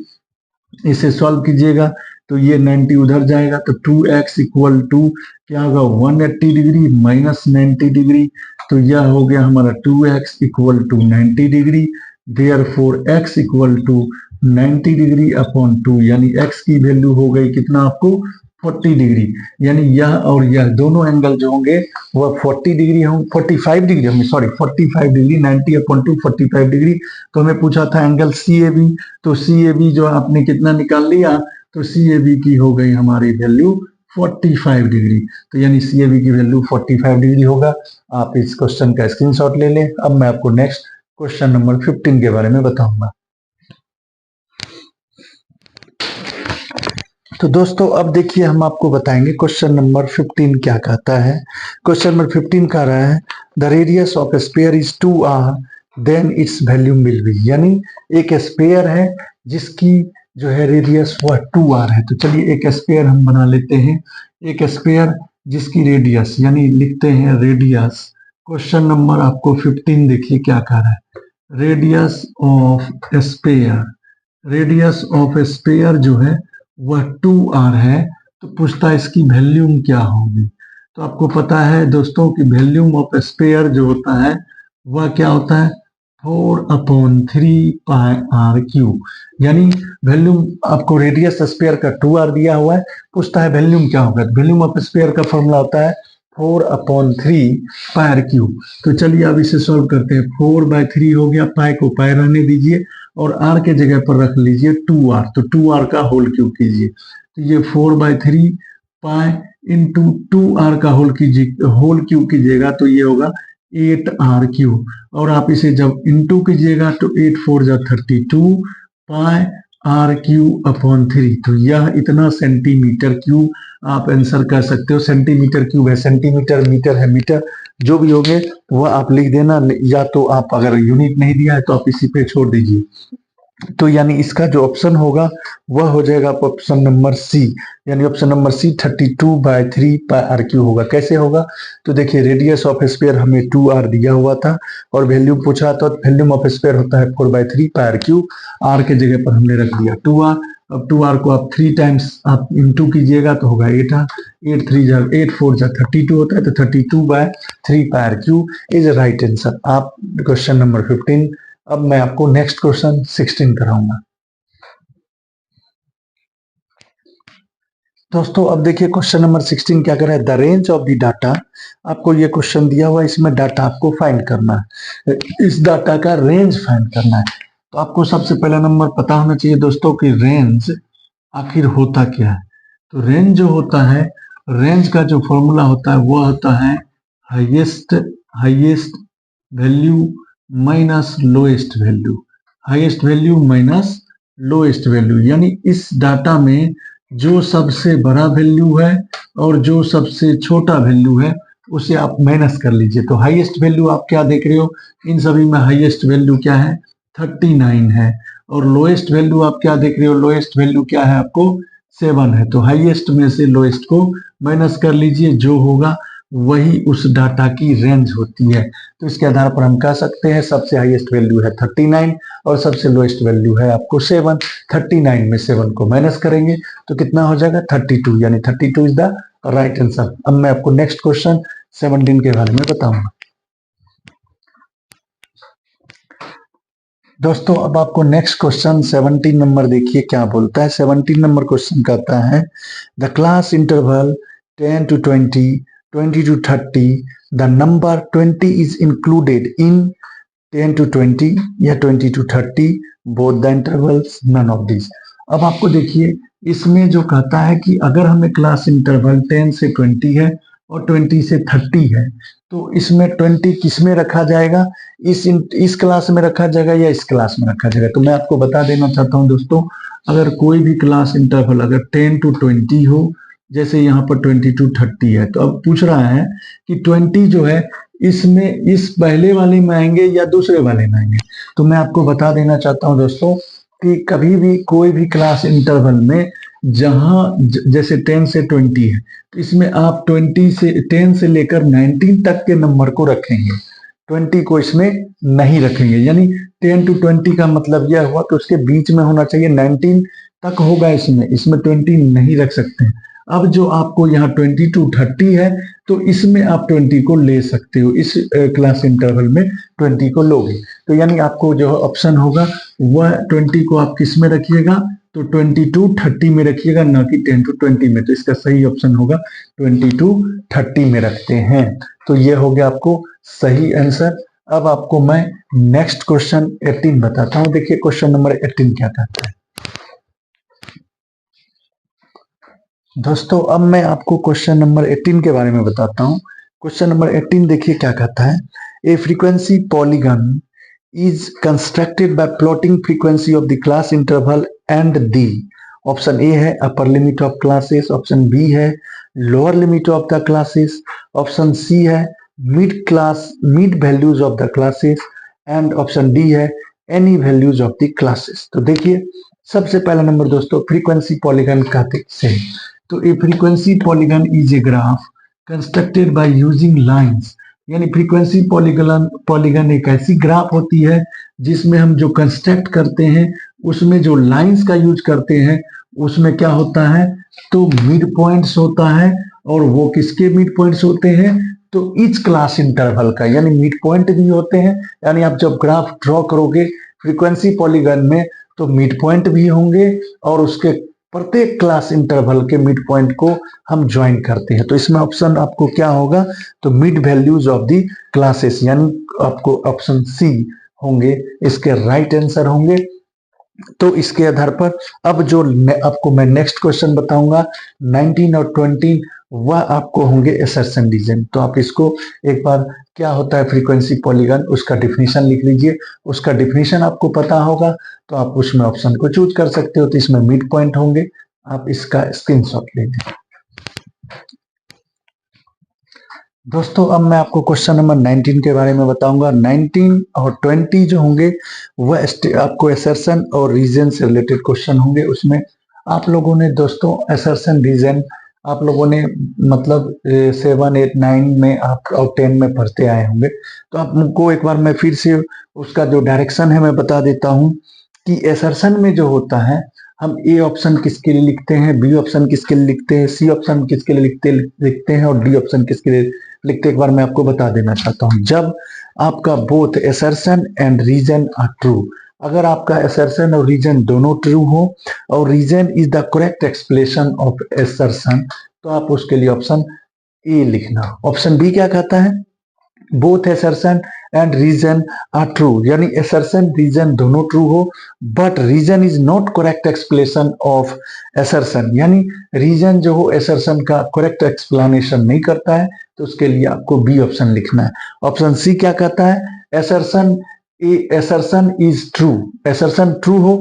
इसे सॉल्व कीजिएगा तो ये 90 उधर जाएगा, तो 2x इक्वल टू क्या होगा, 180 डिग्री माइनस 90 डिग्री, तो यह हो गया हमारा 2x equal to 90 degree. Therefore x equal to 90 degree upon 2, यानी x की वैल्यू हो गई कितना आपको, 40 डिग्री। यानी यह और यह दोनों एंगल जो होंगे वह 40 डिग्री होंगे, 45 डिग्री होंगे, सॉरी 45 डिग्री, 90 अपॉन 2 45 डिग्री। तो हमें पूछा था एंगल CAB, तो CAB जो आपने कितना निकाल लिया, तो CAB की हो गई हमारी वैल्यू 45 डिग्री। तो यानी CAB की वैल्यू 45 डिग्री होगा। आप इस क्वेश्चन का स्क्रीनशॉट ले लें। अब मैं आपको नेक्स्ट क्वेश्चन नंबर 15 के बारे में बताऊंगा। तो दोस्तों अब देखिए, हम आपको बताएंगे क्वेश्चन नंबर 15 क्या कहता है। क्वेश्चन नंबर 15 कह रहा है the radius of sphere is 2r then its volume will be, यानी एक स्फीयर है जिसकी जो है रेडियस वह 2r है। तो चलिए एक स्फीयर हम बना लेते हैं, एक स्फीयर जिसकी रेडियस यानी लिखते हैं रेडियस। क्वेश्चन नंबर आपको 15 देखिए क्या कह रहा है, radius of sphere, radius of sphere जो है वह 2r है। तो पूछता है इसकी वॉल्यूम क्या होगी। तो आपको पता है दोस्तों कि वॉल्यूम ऑफ स्फीयर जो होता है वह क्या होता है, 4/3 पाई आर क्यूब, यानी वॉल्यूम आपको रेडियस स्फीयर का 2r दिया हुआ है, पूछता है वॉल्यूम क्या होगा। वॉल्यूम ऑफ स्फीयर का फॉर्मूला होता है 4/3 पाई आर क्यूब। तो चलिए अब इसे सॉल्व करते हैं। 4/3 हो गया, पाई को पाई रहने दीजिए और r के जगह पर रख लीजिए 2r, तो 2r का होल क्यूब कीजिए। तो ये 4/3 पाई इंटू 2r का होल क्यूब कीजिएगा तो ये होगा 8r क्यूब, और आप इसे जब इंटू कीजिएगा तो 8 4 जा 32 पाई r क्यूब अपॉन 3, तो यह इतना सेंटीमीटर क्यूब आप आंसर कर सकते हो। सेंटीमीटर क्यूब है, सेंटीमीटर मीटर है मीटर, जो भी होगे वह आप लिख देना, या तो आप अगर यूनिट नहीं दिया है तो आप इसी पे छोड़ दीजिए। तो यानी इसका जो ऑप्शन होगा वह हो जाएगा ऑप्शन नंबर सी, यानी option number C 32/3 pi r cube होगा। कैसे होगा, तो देखिए रेडियस ऑफ स्फीयर हमें 2r दिया हुआ था और वैल्यू पूछा, तो वॉल्यूम ऑफ स्फीयर होता है 4/3 पाई आर क्यूब, r के जगह पर हमने रख दिया 2r। अब 2r को आप 3 टाइम्स आप इंटू कीजिएगा तो होगा 8r, 8 4 जा 32 होता है, तो 32/3 pi r cube is right answer. आप क्वेश्चन नंबर 15। अब मैं आपको नेक्स्ट क्वेश्चन 16 कराऊंगा। दोस्तों अब देखिए क्वेश्चन नंबर 16 क्या कर रहा है, the range of the data. आपको ये क्वेश्चन दिया हुआ है, इसमें डाटा आपको फाइंड करना है, इस डाटा का रेंज फाइंड करना है। तो आपको सबसे पहला नंबर पता होना चाहिए दोस्तों कि रेंज आखिर होता क्या है। तो रेंज जो होता है, रेंज का जो फॉर्मूला होता है वो होता है highest value minus lowest value, highest value minus lowest value, यानी इस डाटा में जो सबसे बड़ा वैल्यू है और जो सबसे छोटा वैल्यू है उसे आप माइनस कर लीजिए। तो हाईएस्ट वैल्यू आप क्या देख रहे हो, इन सभी में हाईएस्ट वैल्यू क्या है, 39 है, और लोएस्ट वैल्यू आप क्या देख रहे हो, लोएस्ट वैल्यू क्या है आपको 7 है। तो हाईएस्ट में से लोएस्ट को माइनस कर लीजिए, जो होगा वही उस डाटा की रेंज होती है। तो इसके आधार पर हम कह सकते हैं सबसे हाईएस्ट वैल्यू है 39 और सबसे लोएस्ट वैल्यू है आपको 7। 39 में 7 को माइनस करेंगे तो कितना हो जाएगा 32, यानी 32 इज द राइट आंसर। अब मैं आपको नेक्स्ट क्वेश्चन 17 के बारे में बताऊंगा। दोस्तों अब आपको नेक्स्ट क्वेश्चन 17 नंबर देखिए क्या बोलता है। 17 नंबर क्वेश्चन कहता है the class interval 10 to 20, 20 to 30, the number 20 is included in 10 to 20 या 20 to 30, both the intervals, none of this. अब आपको देखिए इसमें जो कहता है कि अगर हमें क्लास इंटरवल 10 से 20 है और 20 से 30 है, तो इसमें 20 किस में रखा जाएगा, इस क्लास में रखा जाएगा या इस क्लास में रखा जाएगा। तो मैं आपको बता देना चाहता हूं दोस्तों, अगर कोई भी क्लास इंटरवल अगर 10 to 20 हो, जैसे यहाँ पर 20 to 30 है, तो अब पूछ रहा है कि 20 जो है इसमें इस पहले वाले में आएंगे या दूसरे वाले में आएंगे। तो मैं आपको बता देना चाहता हूं दोस्तों कि कभी भी कोई भी क्लास इंटरवल में जहां जैसे 10 से 20 है, तो इसमें आप 10 से लेकर 19 तक के नंबर को रखेंगे, 20 को इसमें नहीं रखेंगे। यानी 10 to 20 का मतलब यह हुआ कि उसके बीच में होना चाहिए, 19 तक होगा इसमें 20 नहीं रख सकते। अब जो आपको यहाँ 20 to 30 है, तो इसमें आप 20 को ले सकते हो, इस क्लास इंटरवल में 20 को लोगे। तो यानी आपको जो ऑप्शन होगा वह 20 को आप किस में रखिएगा, तो 20 to 30 में रखिएगा, ना कि 10 to 20 में। तो इसका सही ऑप्शन होगा 20 to 30 में रखते हैं। तो ये हो गया आपको सही आंसर। अब आपको मैं नेक्स्ट क्वेश्चन 18 बताता हूं। देखिए क्वेश्चन नंबर 18 क्या कहता है दोस्तों। अब मैं आपको क्वेश्चन नंबर 18 के बारे में बताता हूं। क्वेश्चन नंबर 18 देखिए क्या कहता है, a frequency polygon is constructed by plotting frequency of the class interval and the option A है upper limit of classes, option B है lower limit of the classes, option C है mid values of the classes, and option D है any values of the classes. तो देखिए सबसे पहला number दोस्तों frequency polygon कहते हैं। तो a frequency polygon is a graph constructed by using lines, यानी फ्रीक्वेंसी पॉलीगन एक ऐसी ग्राफ होती है जिसमें हम जो कंस्ट्रक्ट करते हैं उसमें जो लाइंस का यूज करते हैं उसमें क्या होता है, तो मिड पॉइंट्स होता है। और वो किसके मिड पॉइंट्स होते हैं, तो इच क्लास इंटरवल का, यानी मिड पॉइंट भी होते हैं। यानी आप जब ग्राफ ड्रॉ करोगे फ्रीक्वेंसी पॉलीगन में तो मिड पॉइंट भी होंगे और उसके प्रत्येक क्लास इंटरवल के मिड पॉइंट को हम ज्वाइन करते हैं। तो इसमें ऑप्शन आपको क्या होगा, तो mid values of the classes, यानी आपको ऑप्शन सी होंगे इसके राइट आंसर होंगे। तो इसके आधार पर अब जो आपको मैं नेक्स्ट क्वेश्चन बताऊंगा 19 और 20, वह आपको होंगे असर्शन रीजन। तो आप इसको एक बार क्या होता है फ्रीक्वेंसी पॉलीगन उसका डिफिनीशन लिख लीजिए, उसका डिफिनीशन आपको पता होगा तो आप उसमें ऑप्शन को चूज कर सकते हो। तो इसमें मिड पॉइंट होंगे, आप इसका स्क्रीनशॉट ले लें। दोस्तों अब मैं आपको क्वेश्चन नंबर 19 के बारे में बताऊंगा। 19 और 20 जो होंगे वह आपको असर्शन और रीजन से रिलेटेड क्वेश्चन होंगे। उसमें आप लोगों ने दोस्तों असर्शन रीजन आप लोगों ने मतलब 7, 8, 9 में आप और 10 में पढ़ते आए होंगे। तो आपको एक बार मैं फिर से उसका जो डायरेक्शन है मैं बता देता हूं कि असर्शन में जो होता है हम ए ऑप्शन किसके लिए लिखते हैं, बी ऑप्शन किसके लिए लिखते हैं, सी ऑप्शन किसके लिए लिखते हैं और डी ऑप्शन किसके लिए लिखते हैं, एक बार मैं आपको बता देना चाहता हूं। जब आपका both assertion and reason are true, अगर आपका एसर्शन और रीजन दोनों ट्रू हो और reason is the correct explanation of assertion, तो आप उसके लिए ऑप्शन ए लिखना। ऑप्शन बी क्या कहता है, both assertion and reason are true, यानी एसर्शन रीजन दोनों ट्रू हो but reason is not correct explanation of assertion, यानी रीजन जो हो एसर्शन का करेक्ट एक्सप्लेनेशन नहीं करता है, तो उसके लिए आपको बी ऑप्शन लिखना है। ऑप्शन सी क्या कहता है, assertion assertion is true, assertion true हो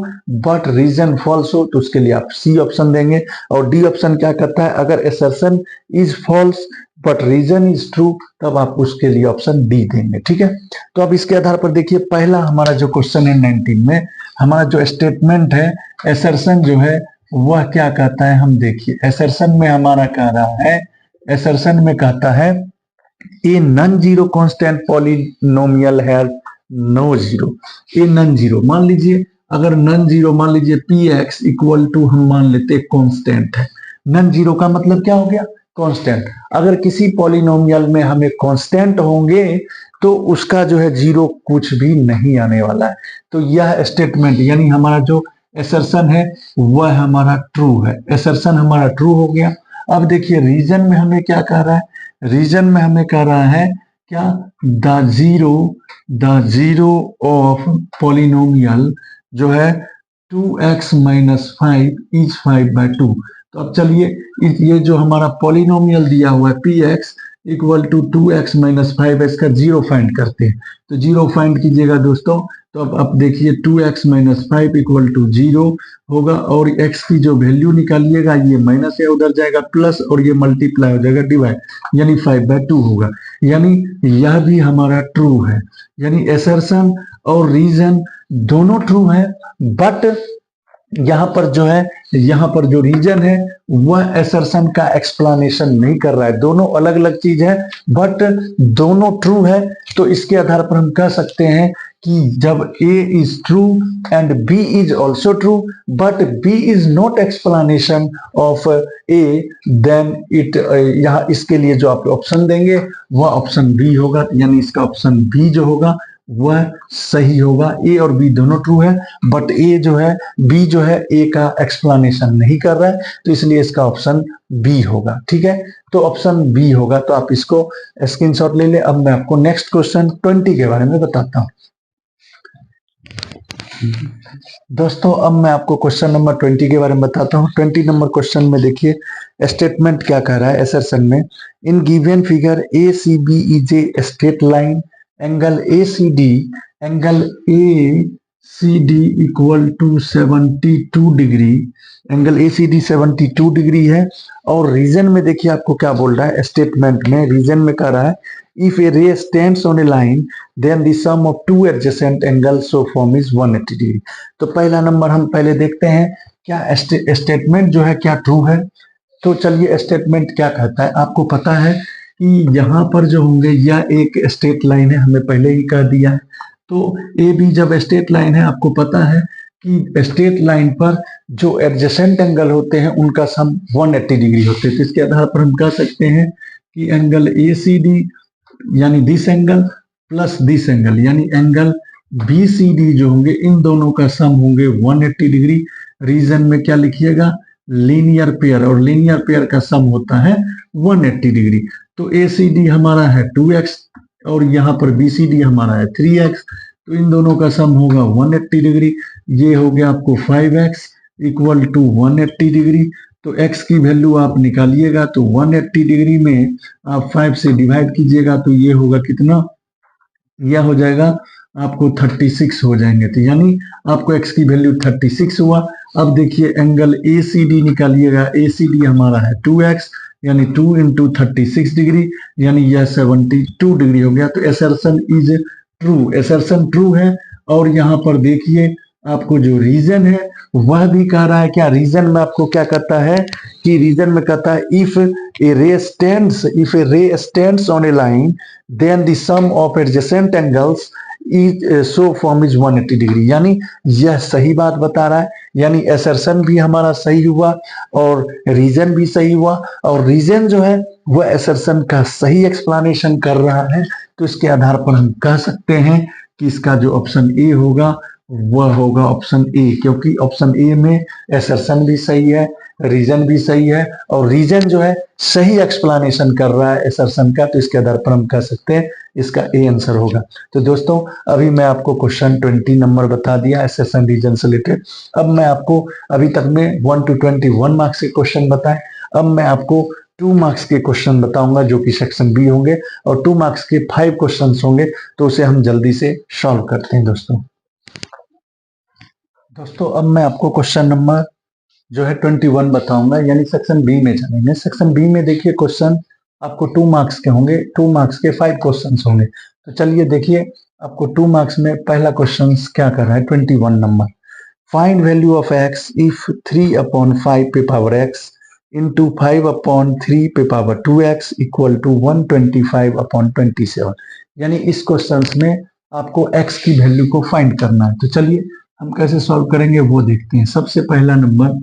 बट रीजन फॉल्स हो, तो उसके लिए आप सी ऑप्शन देंगे। और डी ऑप्शन क्या कहता है, अगर assertion is false but reason is true, तब आप उसके लिए ऑप्शन डी देंगे। ठीक है, तो अब इसके आधार पर देखिए, पहला हमारा जो क्वेश्चन है 19 में, हमारा जो स्टेटमेंट है एसर्शन जो है वह क्या कहता है, हम देखिए एसर्शन में हमारा कह रहा है, एसर्शन में कहता है a non zero constant polynomial है no zero, a non zero, मान लीजिए अगर नॉन जीरो, मान लीजिए पी एक्स इक्वल टू हम मान लेते कांस्टेंट है, नॉन जीरो का मतलब क्या हो गया, कांस्टेंट। अगर किसी पॉलिनोमियल में हमें कांस्टेंट होंगे तो उसका जो है जीरो कुछ भी नहीं आने वाला है, तो यह स्टेटमेंट यानी हमारा जो एसर्शन है वह हमारा ट्रू है, एसर्शन हमारा ट्रू हो गया। अब देखिए रीजन में हमें क्या कह रहा है, रीजन में हमें कह रहा है क्या, द जीरो ऑफ पॉलिनोमियल जो है 2x माइनस 5 इज 5/2। तो अब चलिए ये जो हमारा पॉलिनोमियल दिया हुआ है p x equal to 2x minus 5, इसका जीरो फाइंड करते हैं, तो जीरो फाइंड कीजिएगा दोस्तों। तो अब देखिए 2x minus 5 equal to zero होगा और x की जो वैल्यू निकालिएगा ये माइनस है, उधर जाएगा प्लस और ये मल्टीप्लाई हो जाएगा डिवाइड, यानी 5/2 होगा, यानी यह भी हमारा ट्रू है, यानी एसर्शन और रीजन दोनों ट्रू है बट यहां पर जो है, यहां पर जो रीजन है वह एसर्शन का एक्सप्लेनेशन नहीं कर रहा है, दोनों अलग अलग चीज है बट दोनों ट्रू है। तो इसके आधार पर हम कह सकते हैं कि जब A is true and B is also true but B is not explanation of A, then it, यहाँ इसके लिए जो आप ऑप्शन देंगे वह ऑप्शन B होगा, यानी इसका ऑप्शन B जो होगा वह सही होगा। ए और बी दोनों ट्रू है बट ए जो है, बी जो है ए का एक्सप्लेनेशन नहीं कर रहा है, तो इसलिए इसका ऑप्शन बी होगा। ठीक है, तो ऑप्शन बी होगा, तो आप इसको स्क्रीनशॉट ले ले। अब मैं आपको नेक्स्ट क्वेश्चन 20 के बारे में बताता हूं। दोस्तों अब मैं आपको क्वेश्चन नंबर 20 के बारे में बताता हूं। 20 नंबर क्वेश्चन में देखिए स्टेटमेंट क्या कह रहा है एसर्शन में, in given figure A C B is a straight line, angle A C D equal to 72 degree, angle A C D 72 degree है। और रीजन में देखिए आपको क्या बोल रहा है, स्टेटमेंट में रीजन में कह रहा है if a ray stands on a line then the sum of two adjacent angles so form is 180 degree. तो पहला नंबर हम पहले देखते हैं क्या स्टेटमेंट जो है क्या ट्रू है। तो चलिए स्टेटमेंट क्या कहता है, आपको पता है कि यहाँ पर जो होंगे यह एक स्ट्रेट लाइन है, हमें पहले ही कह दिया है। तो ए बी जब स्ट्रेट लाइन है, आपको पता है कि स्ट्रेट लाइन पर जो एडजेसेंट एंगल होते हैं उनका सम 180 डिग्री होते हैं। तो इसके आधार पर हम कह सकते हैं कि एंगल ए सी डी यानी this angle plus this angle यानी एंगल बी सी डी जो होंगे इन दोनों का सम होंगे 180 डिग्री। रीजन में क्या लिखिएगा, लीनियर पेयर, और लीनियर पेयर का सम होता है 180 डिग्री। तो ए सी डी हमारा है 2x और यहाँ पर बी सी डी हमारा है 3x, तो इन दोनों का सम होगा 180 डिग्री। ये हो गया आपको 5x इक्वल टू 180 डिग्री। तो x की वैल्यू आप निकालिएगा तो 180 डिग्री में आप 5 से डिवाइड कीजिएगा तो ये होगा कितना, यह हो जाएगा आपको 36 हो जाएंगे। तो यानी आपको x की वैल्यू 36 हुआ। अब देखिए एंगल ए सी डी निकालिएगा, ए सी डी हमारा है 2x यानी 2 इंटू 36 डिग्री यानी यह 72 डिग्री हो गया। तो assertion is true, assertion true है। और यहाँ पर देखिए आपको जो रीजन है वह भी कह रहा है क्या, रीजन में आपको क्या कहता है कि रीजन में कहता है if a ray stands on a line then the sum of adjacent angles so form is 180 degree, यानी यह सही बात बता रहा है, यानी असर्शन भी हमारा सही हुआ और रीजन भी सही हुआ, और रीजन जो है वह असर्शन का सही एक्सप्लेनेशन कर रहा है। तो इसके आधार पर हम कह सकते हैं कि इसका जो ऑप्शन ए होगा वह होगा ऑप्शन ए, क्योंकि ऑप्शन ए में असर्शन भी सही है, रीजन भी सही है, और रीजन जो है सही एक्सप्लेनेशन कर रहा है असर्शन का। तो इसके आधार पर हम कह सकते हैं इसका ए आंसर होगा। तो दोस्तों अभी मैं आपको क्वेश्चन 20 नंबर बता दिया असर्शन रीजन से रिलेटेड। अब मैं आपको अभी तक में 1 to 21 मार्क्स के क्वेश्चन बताए, अब मैं आपको 2 मार्क्स के क्वेश्चन बताऊंगा जो कि सेक्शन बी होंगे, और 2 मार्क्स के 5 क्वेश्चन होंगे, तो उसे हम जल्दी से सॉल्व करते हैं दोस्तों। अब मैं आपको क्वेश्चन नंबर जो है 21 बताऊंगा, यानी सेक्शन बी में जानेंगे। सेक्शन बी में देखिए क्वेश्चन आपको 2 मार्क्स के होंगे, 2 मार्क्स के 5 क्वेश्चन होंगे। तो चलिए देखिए आपको 2 मार्क्स में पहला क्वेश्चन क्या कर रहा है, 21 number. Find value of x if 3/5 पे पावर एक्स इंटू 5/3 पे पावर 2x इक्वल टू 125/27। यानी इस क्वेश्चन में आपको x की वैल्यू को फाइंड करना है। तो चलिए हम कैसे सॉल्व करेंगे वो देखते हैं। सबसे पहला नंबर,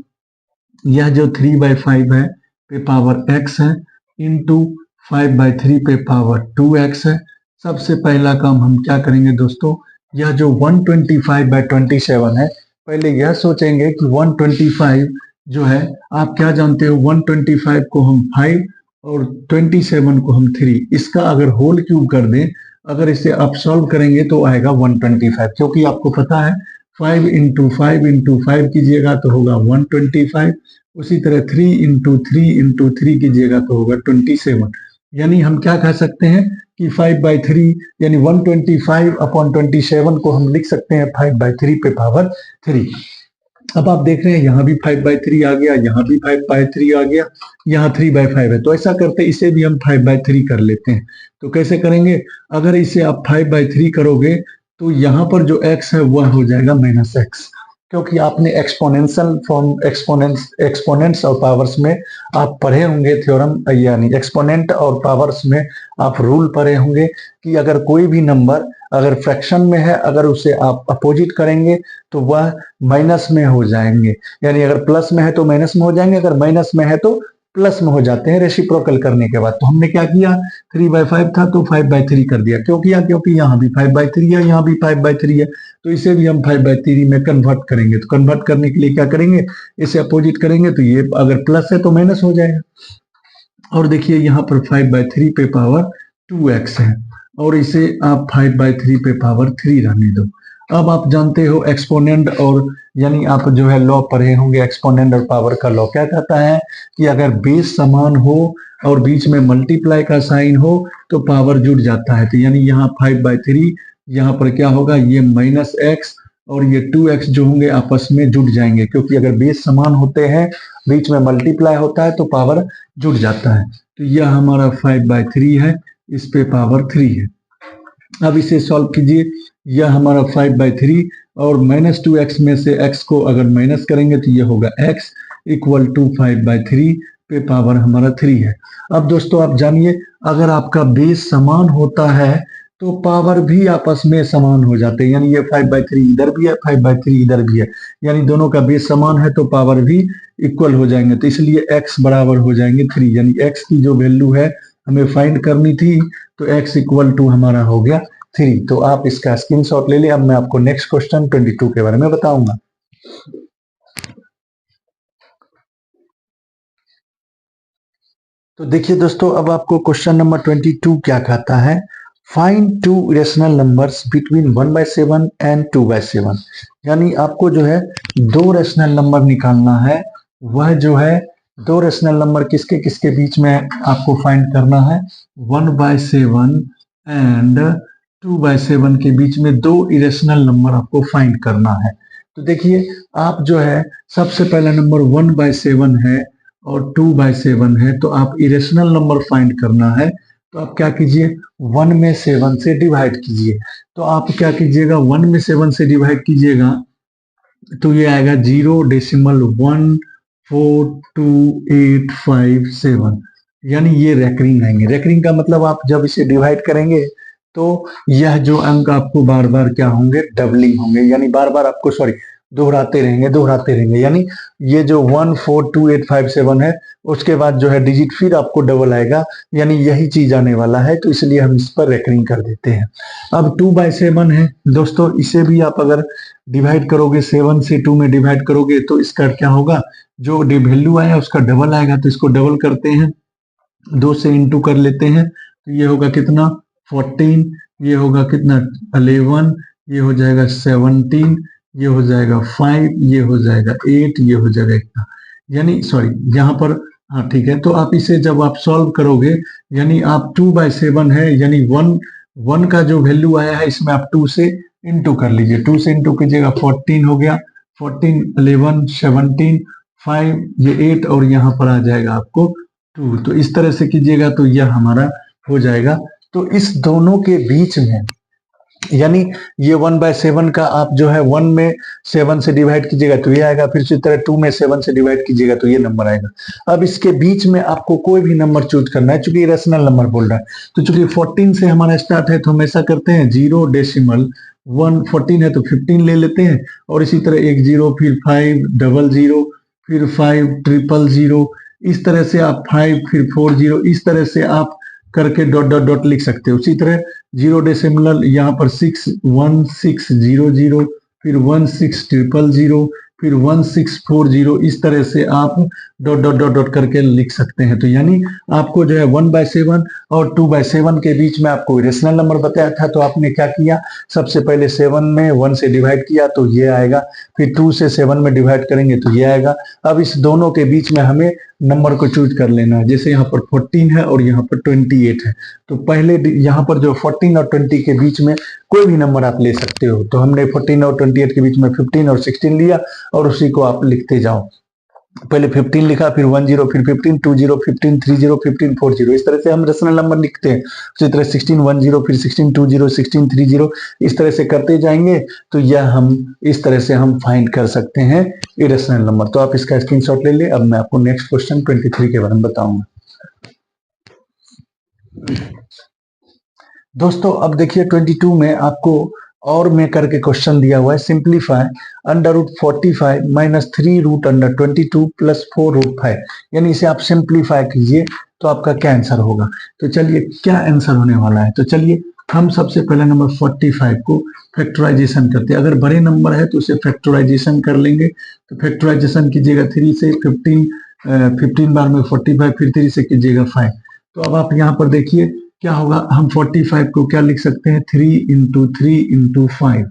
यह जो 3/5 है पे पावर x है इंटू 5/3 पे पावर 2x है। सबसे पहला काम हम क्या करेंगे दोस्तों, यह जो 125/27 है, पहले यह सोचेंगे कि 125 जो है, आप क्या जानते हो 125 को हम 5 और 27 को हम 3, इसका अगर होल क्यूब कर दें, अगर इसे आप सॉल्व करेंगे तो आएगा 125, क्योंकि आपको पता है 5 इंटू 5 इंटू 5 कीजिएगा तो होगा 125, उसी तरह 3 इंटू 3 इंटू 3 कीजिएगा तो होगा 27। यानी हम क्या कह सकते हैं कि 5/3 यानी 125/27 को हम लिख सकते हैं 5/3 पे पावर 3। अब आप देख रहे हैं यहाँ भी 5/3 आ गया, यहाँ भी 5/3 आ गया, यहाँ 3/5 है, तो ऐसा करते इसे भी हम 5/3 कर लेते हैं। तो कैसे करेंगे, अगर इसे आप 5/3 करोगे तो यहाँ पर जो x है वह हो जाएगा -x, क्योंकि आपने एक्सपोनेंशियल फॉर्म एक्सपोनेंट्स और पावर्स में आप पढ़े होंगे थ्योरम, यानी एक्सपोनेंट और पावर्स में आप रूल पढ़े होंगे कि अगर कोई भी नंबर अगर फ्रैक्शन में है, अगर उसे आप अपोजिट करेंगे तो वह माइनस में हो जाएंगे, यानी अगर प्लस में है तो माइनस में हो जाएंगे, अगर माइनस में है तो प्लस में हो जाते हैं रेसिप्रोकल करने के बाद। तो हमने क्या किया, 3/5 था तो 5/3 कर दिया। क्यों किया, क्योंकि यहाँ भी 5/3 है, यहाँ भी 5/3 है, तो इसे भी हम 5/3 में कन्वर्ट करेंगे। तो कन्वर्ट करने के लिए क्या करेंगे, इसे अपोजिट करेंगे, तो ये अगर प्लस है तो माइनस हो जाएगा। और देखिए यहाँ पर 5/3 पे पावर 2x है, और इसे आप 5/3 पे पावर 3 रहने दो। अब आप जानते हो एक्सपोनेंट, और यानी आप जो है लॉ पढ़े होंगे एक्सपोनेंट और पावर का लॉ क्या कहता है कि अगर बेस समान हो और बीच में मल्टीप्लाई का साइन हो तो पावर जुड़ जाता है। तो यानी यहाँ 5/3, यहाँ पर क्या होगा, ये -x और ये 2x जो होंगे आपस में जुड़ जाएंगे, क्योंकि अगर बेस समान होते हैं बीच में मल्टीप्लाई होता है तो पावर जुड़ जाता है। तो यह हमारा 5/3 है, इस पे पावर 3 है। अब इसे सॉल्व कीजिए, यह हमारा 5/3 और -2x में से x को अगर माइनस करेंगे तो यह होगा x इक्वल टू 5/3 पे पावर हमारा 3 है। अब दोस्तों आप जानिए, अगर आपका बेस समान होता है तो पावर भी आपस में समान हो जाते हैं, यानी ये 5/3 इधर भी है, 5/3 इधर भी है, यानी दोनों का बेस समान है तो पावर भी इक्वल हो जाएंगे। तो इसलिए x बराबर हो जाएंगे 3, यानी x की जो वैल्यू है हमें फाइंड करनी थी, तो x इक्वल टू हमारा हो गया 3। तो आप इसका स्क्रीनशॉट ले लें। अब मैं आपको नेक्स्ट क्वेश्चन 22 के बारे में बताऊंगा। तो देखिए दोस्तों, अब आपको क्वेश्चन नंबर 22 क्या कहता है, find 2 irrational numbers between 1/7 and 2/7। यानी आपको जो है 2 रेशनल नंबर निकालना है, वह जो है 2 रेशनल नंबर किसके किसके बीच में आपको फाइंड करना है, 1/7 एंड 2/7 के बीच में 2 इरेशनल नंबर आपको फाइंड करना है। तो देखिए आप जो है सबसे पहला नंबर 1/7 है और 2/7 है, तो आप इरेशनल नंबर फाइंड करना है। तो आप क्या कीजिए, 1 में 7 से डिवाइड कीजिए। तो आप क्या कीजिएगा, 1 में 7 से डिवाइड कीजिएगा तो ये आएगा 0.1428557, यानी ये रेकरिंग आएंगे। रेकरिंग का मतलब आप जब इसे डिवाइड करेंगे तो यह जो अंक आपको बार बार क्या होंगे, डबलिंग होंगे, यानी बार बार आपको सॉरी दोहराते रहेंगे, यानी ये जो 14285 है उसके बाद जो है डिजिट फिर आपको डबल आएगा, यानी यही चीज आने वाला है, तो इसलिए हम इस पर रेकरिंग कर देते हैं। अब 2/7 है दोस्तों, इसे भी आप अगर डिवाइड करोगे, 7 से 2 में डिवाइड करोगे तो इसका क्या होगा, जो वैल्यू आया उसका डबल आएगा, तो इसको डबल करते हैं, 2 से इंटू कर लेते हैं, तो ये होगा कितना 14, ये होगा कितना 11, ये हो जाएगा 17, ये हो जाएगा 5, ये हो जाएगा 8, ये हो जाएगा इतना, यानी सॉरी यहाँ पर हाँ ठीक है। तो आप इसे जब आप सॉल्व करोगे, यानी आप 2/7 है, यानी 1 का जो वैल्यू आया है इसमें आप 2 से इंटू कर लीजिए, 2 से इंटू कीजिएगा 14 हो गया, 14 11 17 5 ये 8 और यहाँ पर आ जाएगा आपको 2, तो इस तरह से कीजिएगा तो यह हमारा हो जाएगा। तो इस दोनों के बीच में, यानी ये 1/7 का आप जो है 1 में 7 से डिवाइड कीजिएगा तो ये आएगा, फिर इसी तरह 2 में 7 से डिवाइड कीजिएगा तो ये नंबर आएगा। अब इसके बीच में आपको कोई भी नंबर चूज करना है, चूंकि रेशनल नंबर बोल रहा है, तो चूंकि 14 से हमारा स्टार्ट है तो हम ऐसा करते हैं 0.1 14 है तो 15 ले लेते हैं, और इसी तरह 10 फिर 500 फिर 5000, इस तरह से आप 5 फिर 40, इस तरह से आप करके डॉट डॉट डॉट लिख सकते हो। उसी तरह 0 यहाँ पर 61600 फिर 16000 फिर 1640, इस तरह से आप डॉट डॉट डॉट डॉट करके लिख सकते हैं। तो यानी आपको जो है 1/7 और 2/7 के बीच में आपको रेशनल नंबर बताया था, तो आपने क्या किया, सबसे पहले 7 में 1 से डिवाइड किया तो ये आएगा, फिर 2 से 7 में डिवाइड करेंगे तो ये आएगा। अब इस दोनों के बीच में हमें नंबर को चूज कर लेना है, जैसे यहाँ पर 14 है और यहाँ पर 28 है, तो पहले यहाँ पर जो 14 और 20 के बीच में कोई भी नंबर आप ले सकते हो, तो हमने 14 और 28 के बीच में 15 और 16 लिया और उसी को आप लिखते जाओ, पहले 15 लिखा, फिर 10 फिर 15 20 15 30 15 40, इस तरह से हम रेशनल नंबर लिखते हैं। उसी तरह 16 10 फिर 16 20 16 30, इस तरह से करते जाएंगे तो यह हम इस तरह से हम फाइंड कर सकते हैं इरेशनल नंबर। तो आप इसका स्क्रीनशॉट ले ले। अब मैं आपको नेक्स्ट क्वेश्चन 23 के बारे में बताऊंगा। दोस्तों अब देखिए 22 में आपको और में करके क्वेश्चन दिया हुआ है, सिंप्लीफाई √45 - 3√22 + 4√5, यानी इसे आप सिंप्लीफाई कीजिए तो आपका क्या आंसर होगा। तो चलिए क्या आंसर होने वाला है, तो चलिए हम सबसे पहले नंबर 45 को फैक्टराइजेशन करते हैं। अगर बड़े नंबर है तो उसे फैक्टराइजेशन कर लेंगे, तो फैक्टराइजेशन कीजिएगा 3 से 15 बार में 45, फिर 3 से कीजिएगा 5। तो अब आप यहाँ पर देखिए क्या होगा, हम 45 को क्या लिख सकते हैं 3 × 3 × 5,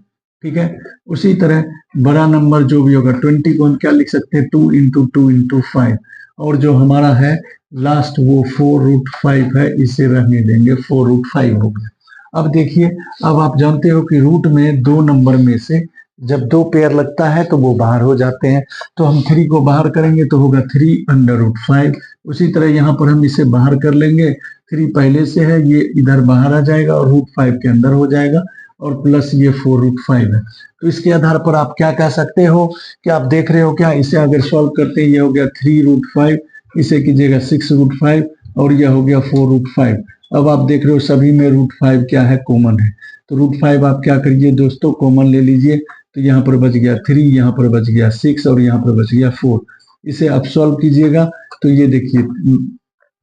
ठीक है। उसी तरह बड़ा नंबर जो भी होगा 20 को हम क्या लिख सकते हैं 2 × 2 × 5, और जो हमारा है लास्ट वो 4√5 है, इसे रहने देंगे 4√5 हो गया। अब देखिए, अब आप जानते हो कि रूट में दो नंबर में से जब 2 पेयर लगता है तो वो बाहर हो जाते हैं, तो हम 3 को बाहर करेंगे तो होगा 3/5। उसी तरह यहाँ पर हम इसे बाहर कर लेंगे, 3 पहले से है, ये इधर बाहर आ जाएगा और √5 के अंदर हो जाएगा, और प्लस ये 4√5 है। तो इसके आधार पर आप क्या कह सकते हो कि आप देख रहे हो क्या, इसे अगर सॉल्व करते हैं ये हो गया 3√5, इसे कीजिएगा 6√5 और यह हो गया 4√5। अब आप देख रहे हो सभी में √5 क्या है, कॉमन है, तो √5 आप क्या करिए दोस्तों, कॉमन ले लीजिए, तो यहाँ पर बच गया 3, यहाँ पर बच गया 6 और यहाँ पर बच गया 4। इसे आप सॉल्व कीजिएगा तो ये देखिए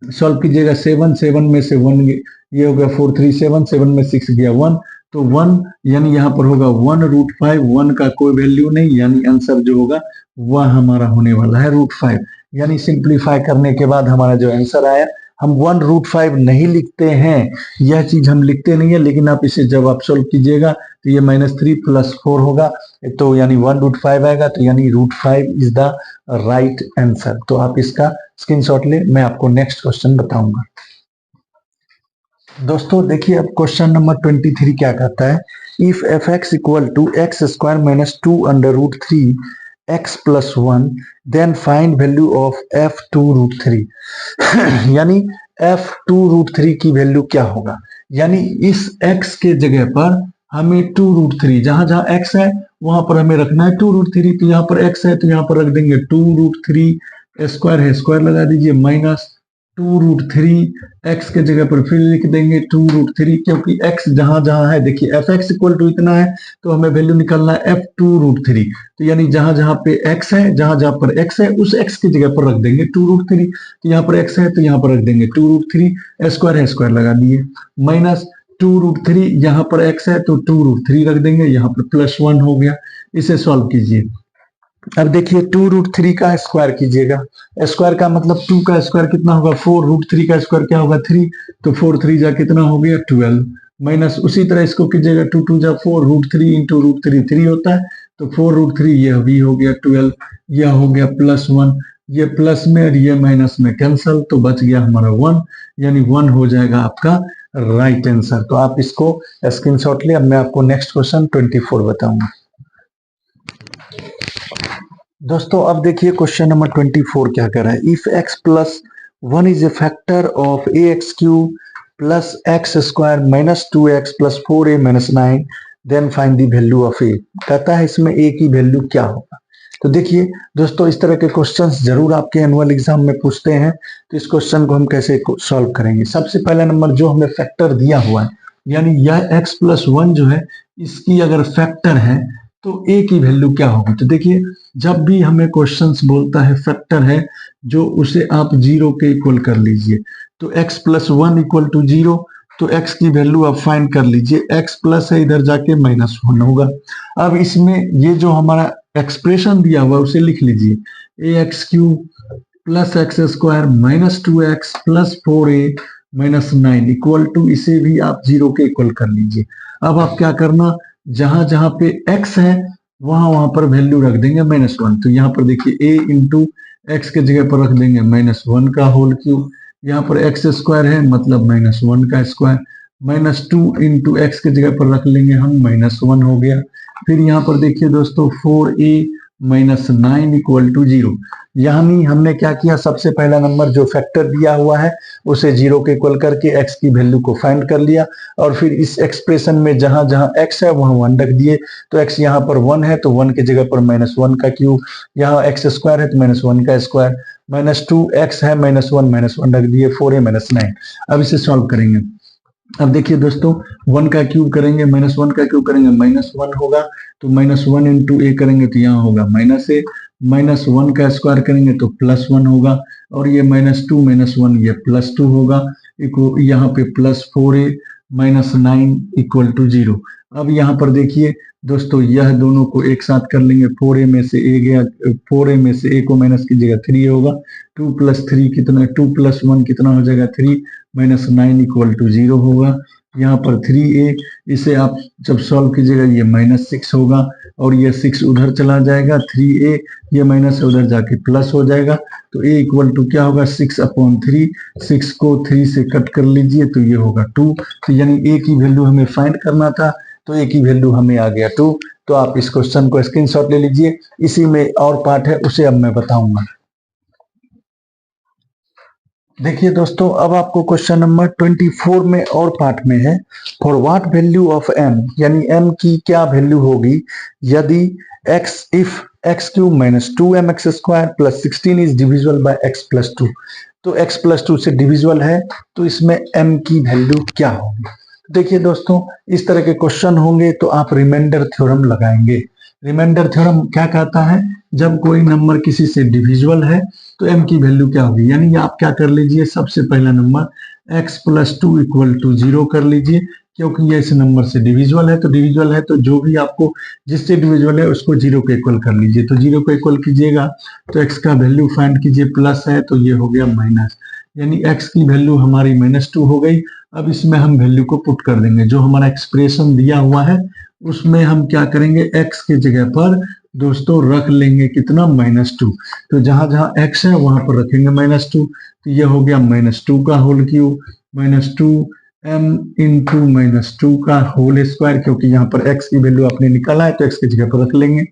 सॉल्व कीजिएगा 7 में से 1 ये हो गया 4 3 7 में 6 गया 1, तो 1 यानी यहाँ पर होगा 1√5, 1 का कोई वैल्यू नहीं, यानी आंसर जो होगा वह हमारा होने वाला है √5। यानी सिंप्लीफाई करने के बाद हमारा जो आंसर आया, हम 1√5 नहीं लिखते हैं, यह चीज हम लिखते नहीं है, लेकिन आप इसे जब आप सोल्व कीजिएगा तो ये -3 + 4 होगा, तो यानी 1√5 आएगा, तो यानी √5 इज द राइट आंसर। तो आप इसका स्क्रीनशॉट ले, मैं आपको नेक्स्ट क्वेश्चन बताऊंगा। दोस्तों देखिए अब क्वेश्चन नंबर 23 क्या कहता है, if f(x) = x² - 2√3 x + 1 then find value of f2√3। यानी f2√3 की वैल्यू क्या होगा, यानी इस x के जगह पर हमें 2√3, जहां जहां x है वहां पर हमें रखना है 2√3, तो यहाँ पर x है तो यहाँ पर रख देंगे 2√3, स्क्वायर है स्क्वायर लगा दीजिए, माइनस 2√3, x के जगह पर फिर लिख देंगे 2√3, क्योंकि x जहां जहां है, देखिए एफ एक्स इक्वल टू इतना है तो हमें वैल्यू निकालना है f2√3, तो यानी जहां जहां पे x है, जहां जहां पर x है उस x की जगह पर रख देंगे 2√3, तो यहाँ पर x है तो यहाँ पर रख देंगे 2√3, स्क्वायर है स्क्वायर लगा दिए, माइनस 2√3, यहाँ पर x है तो 2√3 रख देंगे, यहाँ पर +1 हो गया। इसे सॉल्व कीजिए। अब देखिए 2√3 का स्क्वायर कीजिएगा, स्क्वायर का मतलब 2 का स्क्वायर कितना होगा 4√3 का स्क्वायर क्या होगा 3, तो 4 3 जा कितना हो गया 12, माइनस उसी तरह इसको कीजिएगा 2 2 जा 4√3 इंटू √3 3 होता है, तो 4√3 यह भी हो गया 12, यह हो गया +1, ये प्लस में और ये माइनस में कैंसल, तो बच गया हमारा 1, यानी 1 हो जाएगा आपका राइट आंसर। तो आप इसको स्क्रीनशॉट ले। अब मैं आपको नेक्स्ट क्वेश्चन 24 बताऊंगा। दोस्तों अब देखिए क्वेश्चन नंबर 24 क्या कर रहा है, if x plus 1 is a factor of ax³ plus x square minus 2x plus 4a minus 9 then find the value of a। कहता है इसमें a की वैल्यू क्या होगा। तो देखिए दोस्तों इस तरह के क्वेश्चंस जरूर आपके एनुअल एग्जाम में पूछते हैं, तो इस क्वेश्चन को हम कैसे सॉल्व करेंगे। सबसे पहला नंबर जो हमें फैक्टर दिया हुआ है, यानी यह x प्लस 1 जो है इसकी अगर फैक्टर है तो a की वैल्यू क्या होगी। तो देखिए जब भी हमें क्वेश्चंस बोलता है फैक्टर है जो उसे आप 0 के इक्वल कर लीजिए, तो x प्लस 1 इक्वल टू 0, तो x की वैल्यू आप फाइंड कर लीजिए, x प्लस है इधर जाके -1 होगा। अब इसमें ये जो हमारा एक्सप्रेशन दिया हुआ उसे लिख लीजिए, ax³ plus x square minus 2x plus 4a minus 9 equal to, इसे भी आप 0 के इक्वल कर लीजिए। अब आप क्या करना, जहां जहां पे x है वहां वहां पर वैल्यू रख देंगे -1, तो यहाँ पर देखिए a इंटू एक्स के जगह पर रख देंगे -1 का होल क्यूब, यहाँ पर एक्स स्क्वायर है मतलब -1 का स्क्वायर, -2 इंटू एक्स के जगह पर रख लेंगे हम -1 हो गया। फिर यहाँ पर देखिए दोस्तों 4a माइनस 9 इक्वल टू 0, यानी हमने क्या किया, सबसे पहला नंबर जो फैक्टर दिया हुआ है उसे 0 के इक्वल करके x की वैल्यू को फाइंड कर लिया, और फिर इस एक्सप्रेशन में जहां जहां x है वहां 1 रख दिए, तो x यहाँ पर 1 है तो 1 की जगह पर -1 का क्यूब, यहाँ x स्क्वायर है तो -1 का स्क्वायर, -2x है -1 रख दिए, 4a माइनस 9। अब इसे सॉल्व करेंगे। अब देखिए दोस्तों 1 का क्यूब करेंगे, -1 का क्यूब करेंगे -1 होगा, तो -1 इंटू a करेंगे तो यहाँ होगा -a, -1 का स्क्वायर करेंगे तो +1 होगा, और ये -2 -1 ये +2 होगा, यहाँ पे +4a माइनस 9 इक्वल टू 0। अब यहाँ पर देखिए दोस्तों यह दोनों को एक साथ कर लेंगे, 4a में से a गया, 4a में से a को माइनस कीजिएगा 3 होगा, 2 + 3 कितना, 2 + 1 कितना हो जाएगा 3, -9 इक्वल टू 0 होगा। यहाँ पर 3a, इसे आप जब सॉल्व कीजिएगा ये -6 होगा, और ये 6 उधर चला जाएगा, 3a ये माइनस उधर जाके प्लस हो जाएगा, तो a इक्वल टू क्या होगा 6/3, 6 को 3 से कट कर लीजिए तो ये होगा 2, तो यानी a की वैल्यू हमें फाइंड करना था, तो a की वैल्यू हमें आ गया 2। तो आप इस क्वेश्चन को स्क्रीनशॉट ले लीजिए, इसी में और पार्ट है उसे अब मैं बताऊंगा। देखिए दोस्तों अब आपको क्वेश्चन नंबर 24 में और पार्ट में है, for what value of m, यानी m की क्या वैल्यू होगी यदि x if x³ minus 2mx square plus 16 is divisible by x plus 2। तो x प्लस 2 से डिविजिबल है तो इसमें m की वैल्यू क्या होगी। देखिए दोस्तों इस तरह के क्वेश्चन होंगे तो आप रिमाइंडर थ्योरम लगाएंगे। रिमाइंडर थ्योरम क्या कहता है, जब कोई नंबर किसी से डिविजिबल है तो m की वैल्यू क्या होगी, यानी आप क्या कर लीजिए, सबसे पहला number x plus 2 equal to 0 कर लीजिए, क्योंकि ये इस नंबर से डिविजिबल है, तो डिविजिबल है तो जो भी आपको जिससे डिविजिबल है उसको 0 के इक्वल कर लीजिए, तो 0 को इक्वल कीजिएगा तो x का वैल्यू फाइंड कीजिए, प्लस है तो ये हो गया माइनस, यानी x की वैल्यू हमारी -2 हो गई। अब इसमें हम वैल्यू को पुट कर देंगे, जो हमारा एक्सप्रेशन दिया हुआ है उसमें हम क्या करेंगे, x की जगह पर दोस्तों रख लेंगे कितना -2, तो जहां जहां x है वहां पर रखेंगे -2, तो ये हो गया -2 का होल क्यूब, -2m इंटू -2 का होल स्क्वायर, क्योंकि यहाँ पर x की वैल्यू आपने निकाला है तो x की जगह पर रख लेंगे,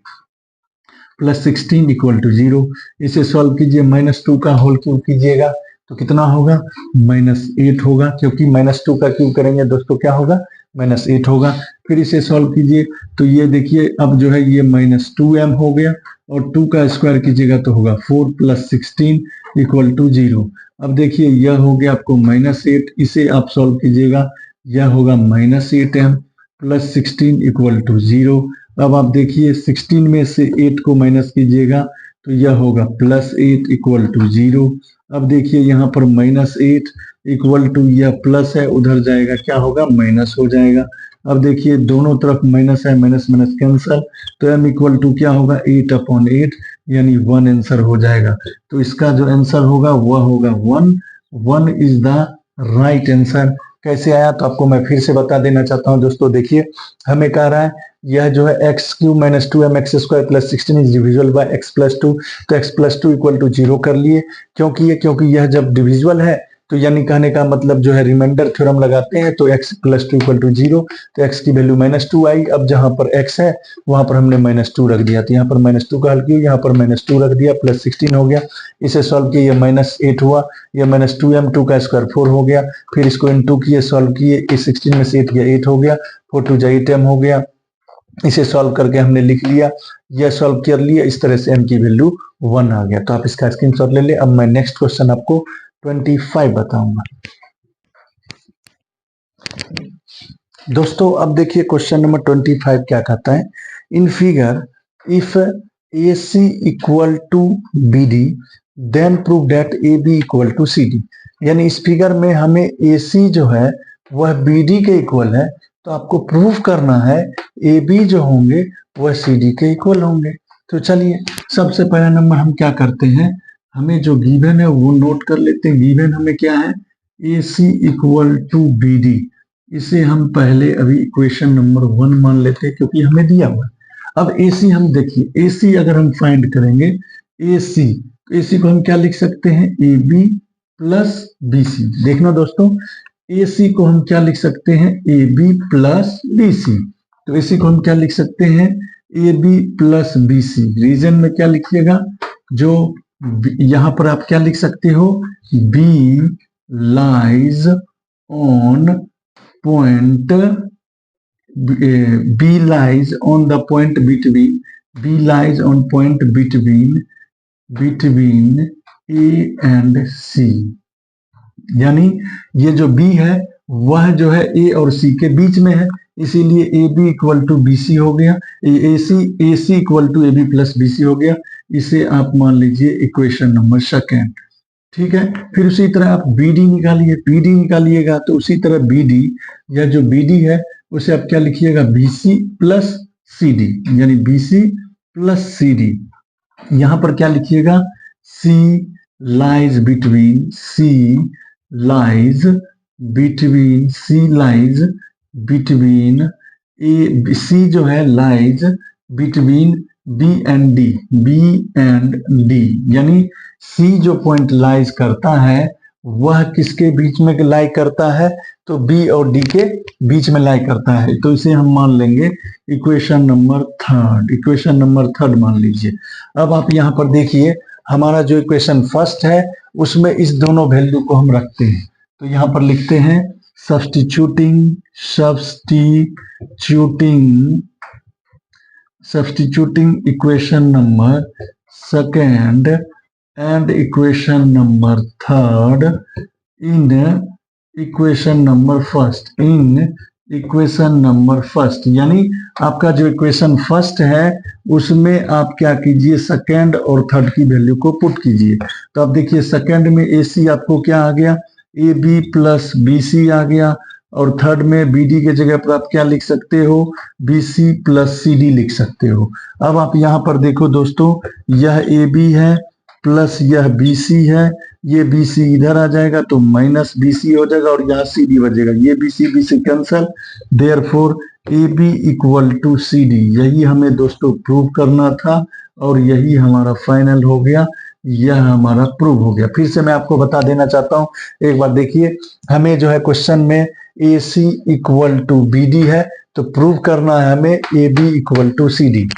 प्लस 16 इक्वल टू 0। इसे सॉल्व कीजिए, -2 का होल क्यूब कीजिएगा तो कितना होगा -8 होगा, क्योंकि -2 का क्यूब करेंगे दोस्तों क्या होगा -8 होगा। फिर इसे सॉल्व कीजिए तो ये देखिए अब जो है ये -2m हो गया, और 2 का स्क्वायर कीजिएगा तो होगा 4 + 16 इक्वल टू 0। अब देखिए यह हो गया आपको -8, इसे आप सॉल्व कीजिएगा, यह होगा -8m प्लस 16 इक्वल टू 0। अब आप देखिए 16 में से 8 को माइनस कीजिएगा तो यह होगा +8 इक्वल टू 0। अब देखिए यहाँ पर -8 इक्वल टू यह प्लस है, उधर जाएगा क्या होगा, माइनस हो जाएगा। अब देखिए दोनों तरफ माइनस है, माइनस माइनस कैंसल, तो m इक्वल टू क्या होगा, 8/8 यानी 1 आंसर हो जाएगा। तो इसका जो आंसर होगा वह होगा 1। 1 इज द राइट आंसर। कैसे आया तो आपको मैं फिर से बता देना चाहता हूं दोस्तों। देखिए हमें कह रहा है यह जो है x³ - 2mx² + 16 is divisible by x+2, तो x+2 इक्वल टू 0 कर लिए। क्योंकि यह जब डिविजिबल है तो यानी कहने का मतलब जो है रिमाइंडर थ्योरम लगाते हैं तो x+2 इक्वल टू 0, तो x की वैल्यू -2 आई। अब जहां पर x है वहां पर हमने -2 रख दिया, तो यहाँ पर -2 का हल किया, यहाँ पर -2 रख दिया, प्लस 16 हो गया। इसे सॉल्व किए, ये -8 हुआ, ये -2m, 2 का स्क्वायर 4 हो गया। फिर इसको इनटू किए, सॉल्व किए, इस 16 में से 8 गया, 8 हो गया, 4 2 8m हो गया। इसे सॉल्व करके हमने लिख लिया, यह सॉल्व कर लिया, इस तरह से m की वैल्यू 1 आ गया। तो आप इसका स्क्रीनशॉट ले ले। अब मैं नेक्स्ट क्वेश्चन आपको 25 बताऊंगा। दोस्तों अब देखिए क्वेश्चन नंबर 25 क्या कहता है, in figure if AC equal to BD then prove that AB equal to CD। यानी इस फिगर में हमें AC जो है वह BD के इक्वल है, तो आपको प्रूव करना है AB जो होंगे वह CD के इक्वल होंगे। तो चलिए सबसे पहला नंबर हम क्या करते हैं, हमें जो गिवन है वो नोट कर लेते हैं। गिवन हमें क्या है, AC इक्वल टू BD, इसे हम पहले अभी इक्वेशन नंबर 1 मान लेते हैं क्योंकि हमें दिया हुआ है। अब AC हम देखिए, AC अगर हम फाइंड करेंगे AC को हम क्या लिख सकते हैं, AB प्लस BC। देखना दोस्तों, AC को हम क्या लिख सकते हैं, AB प्लस BC। तो AC को हम क्या लिख सकते हैं, AB प्लस BC। रीजन में क्या लिखिएगा, जो यहां पर आप क्या लिख सकते हो, B lies on point B lies on the point between B lies on point between A and C। यानी ये जो B है वह जो है A और C के बीच में है, इसीलिए AB इक्वल टू BC हो गया, AC equal to AB plus BC हो गया। इसे आप मान लीजिए इक्वेशन नंबर 2। ठीक है, फिर उसी तरह आप BD निकालिए, BD निकालिएगा तो उसी तरह BD या जो BD है उसे आप क्या लिखिएगा, BC प्लस CD, यानी BC प्लस CD। यहां पर क्या लिखिएगा, C लाइज बिटवीन C जो है lies between B and D, यानी C जो पॉइंट लाइज करता है वह किसके बीच में लाई करता है, तो B और D के बीच में लाई करता है। तो इसे हम मान लेंगे इक्वेशन नंबर 3, इक्वेशन नंबर 3 मान लीजिए। अब आप यहाँ पर देखिए, हमारा जो इक्वेशन फर्स्ट है उसमें इस दोनों वैल्यू को हम रखते हैं, तो यहाँ पर लिखते हैं substituting equation number 2 and equation number 3 in equation number 1, यानी आपका जो इक्वेशन फर्स्ट है उसमें आप क्या कीजिए, सेकंड और थर्ड की वैल्यू को पुट कीजिए। तो आप देखिए सेकंड में AC आपको क्या आ गया, AB प्लस BC आ गया, और थर्ड में BD के जगह पर आप क्या लिख सकते हो, BC प्लस CD लिख सकते हो। अब आप यहाँ पर देखो दोस्तों, यह AB है प्लस यह BC है, ये BC इधर आ जाएगा तो माइनस BC हो जाएगा, और यहाँ CD बचेगा, ये BC cancel, therefore AB equal to CD। यही हमें दोस्तों प्रूव करना था और यही हमारा फाइनल हो गया, यह हमारा प्रूव हो गया। फिर से मैं आपको बता देना चाहता हूँ, एक बार देखिए, हमें जो है क्वेश्चन में AC इक्वल टू BD है, तो प्रूव करना है हमें AB इक्वल टू CD।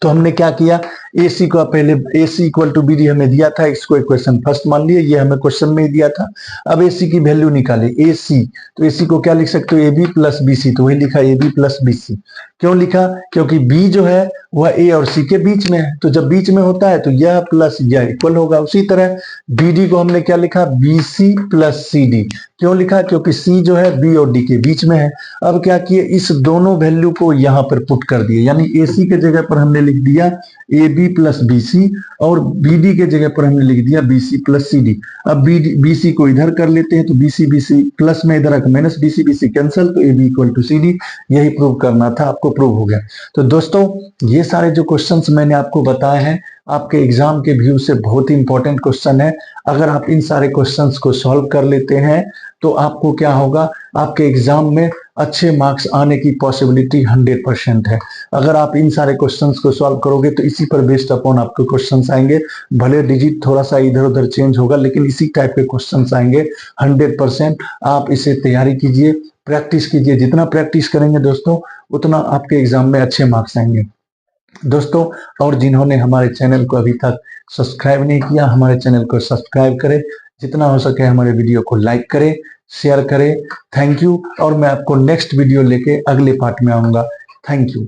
तो हमने क्या किया, AC को पहले AC इक्वल टू BD हमें दिया था, इसको इक्वेशन फर्स्ट मान लिए, ये हमें क्वेश्चन में ही दिया था। अब AC की वैल्यू निकाले, AC, तो AC को क्या लिख सकते हो, AB प्लस BC, तो वही लिखा AB प्लस BC। क्यों लिखा? क्योंकि बी जो है वह ए और सी के बीच में है, तो जब बीच में होता है तो यह प्लस यह इक्वल होगा। उसी तरह बी डी को हमने क्या लिखा? B C plus C D. क्यों लिखा? क्योंकि सी जो है बी और डी के बीच में है। अब क्या किए? इस दोनों वैल्यू को यहां पर पुट कर दिए, यानी ए सी के जगह पर हमने लिख दिया A B plus B C और बी डी के जगह पर हमने लिख दिया B C plus C D. अब बी सी को इधर कर लेते हैं तो बी सी प्लस में इधर आकर माइनस बी सी कैंसिल, तो A B equal to C D. यही प्रूव करना था, आपको प्रूव हो गया। तो दोस्तों ये सारे जो क्वेश्चंस मैंने आपको बताए हैं आपके एग्जाम के व्यू से बहुत ही इंपॉर्टेंट क्वेश्चन है। अगर आप इन सारे क्वेश्चंस को सॉल्व कर लेते हैं तो आपको क्या होगा? आपके एग्जाम में अच्छे मार्क्स आने की पॉसिबिलिटी 100% है। अगर आप इन सारे क्वेश्चंस को सॉल्व करोगे तो इसी पर बेस्ड अपॉन आपको क्वेश्चंस आएंगे। भले डिजिट थोड़ा सा इधर उधर चेंज होगा लेकिन इसी टाइप के क्वेश्चंस आएंगे 100%। आप इसे तैयारी कीजिए, प्रैक्टिस कीजिए। जितना प्रैक्टिस करेंगे दोस्तों उतना आपके एग्जाम में अच्छे मार्क्स आएंगे। दोस्तों और जिन्होंने हमारे चैनल को अभी तक सब्सक्राइब नहीं किया, हमारे चैनल को सब्सक्राइब करें। जितना हो सके हमारे वीडियो को लाइक करें, शेयर करें। Thank you. और मैं आपको नेक्स्ट वीडियो लेके अगले पार्ट में आऊंगा। Thank you.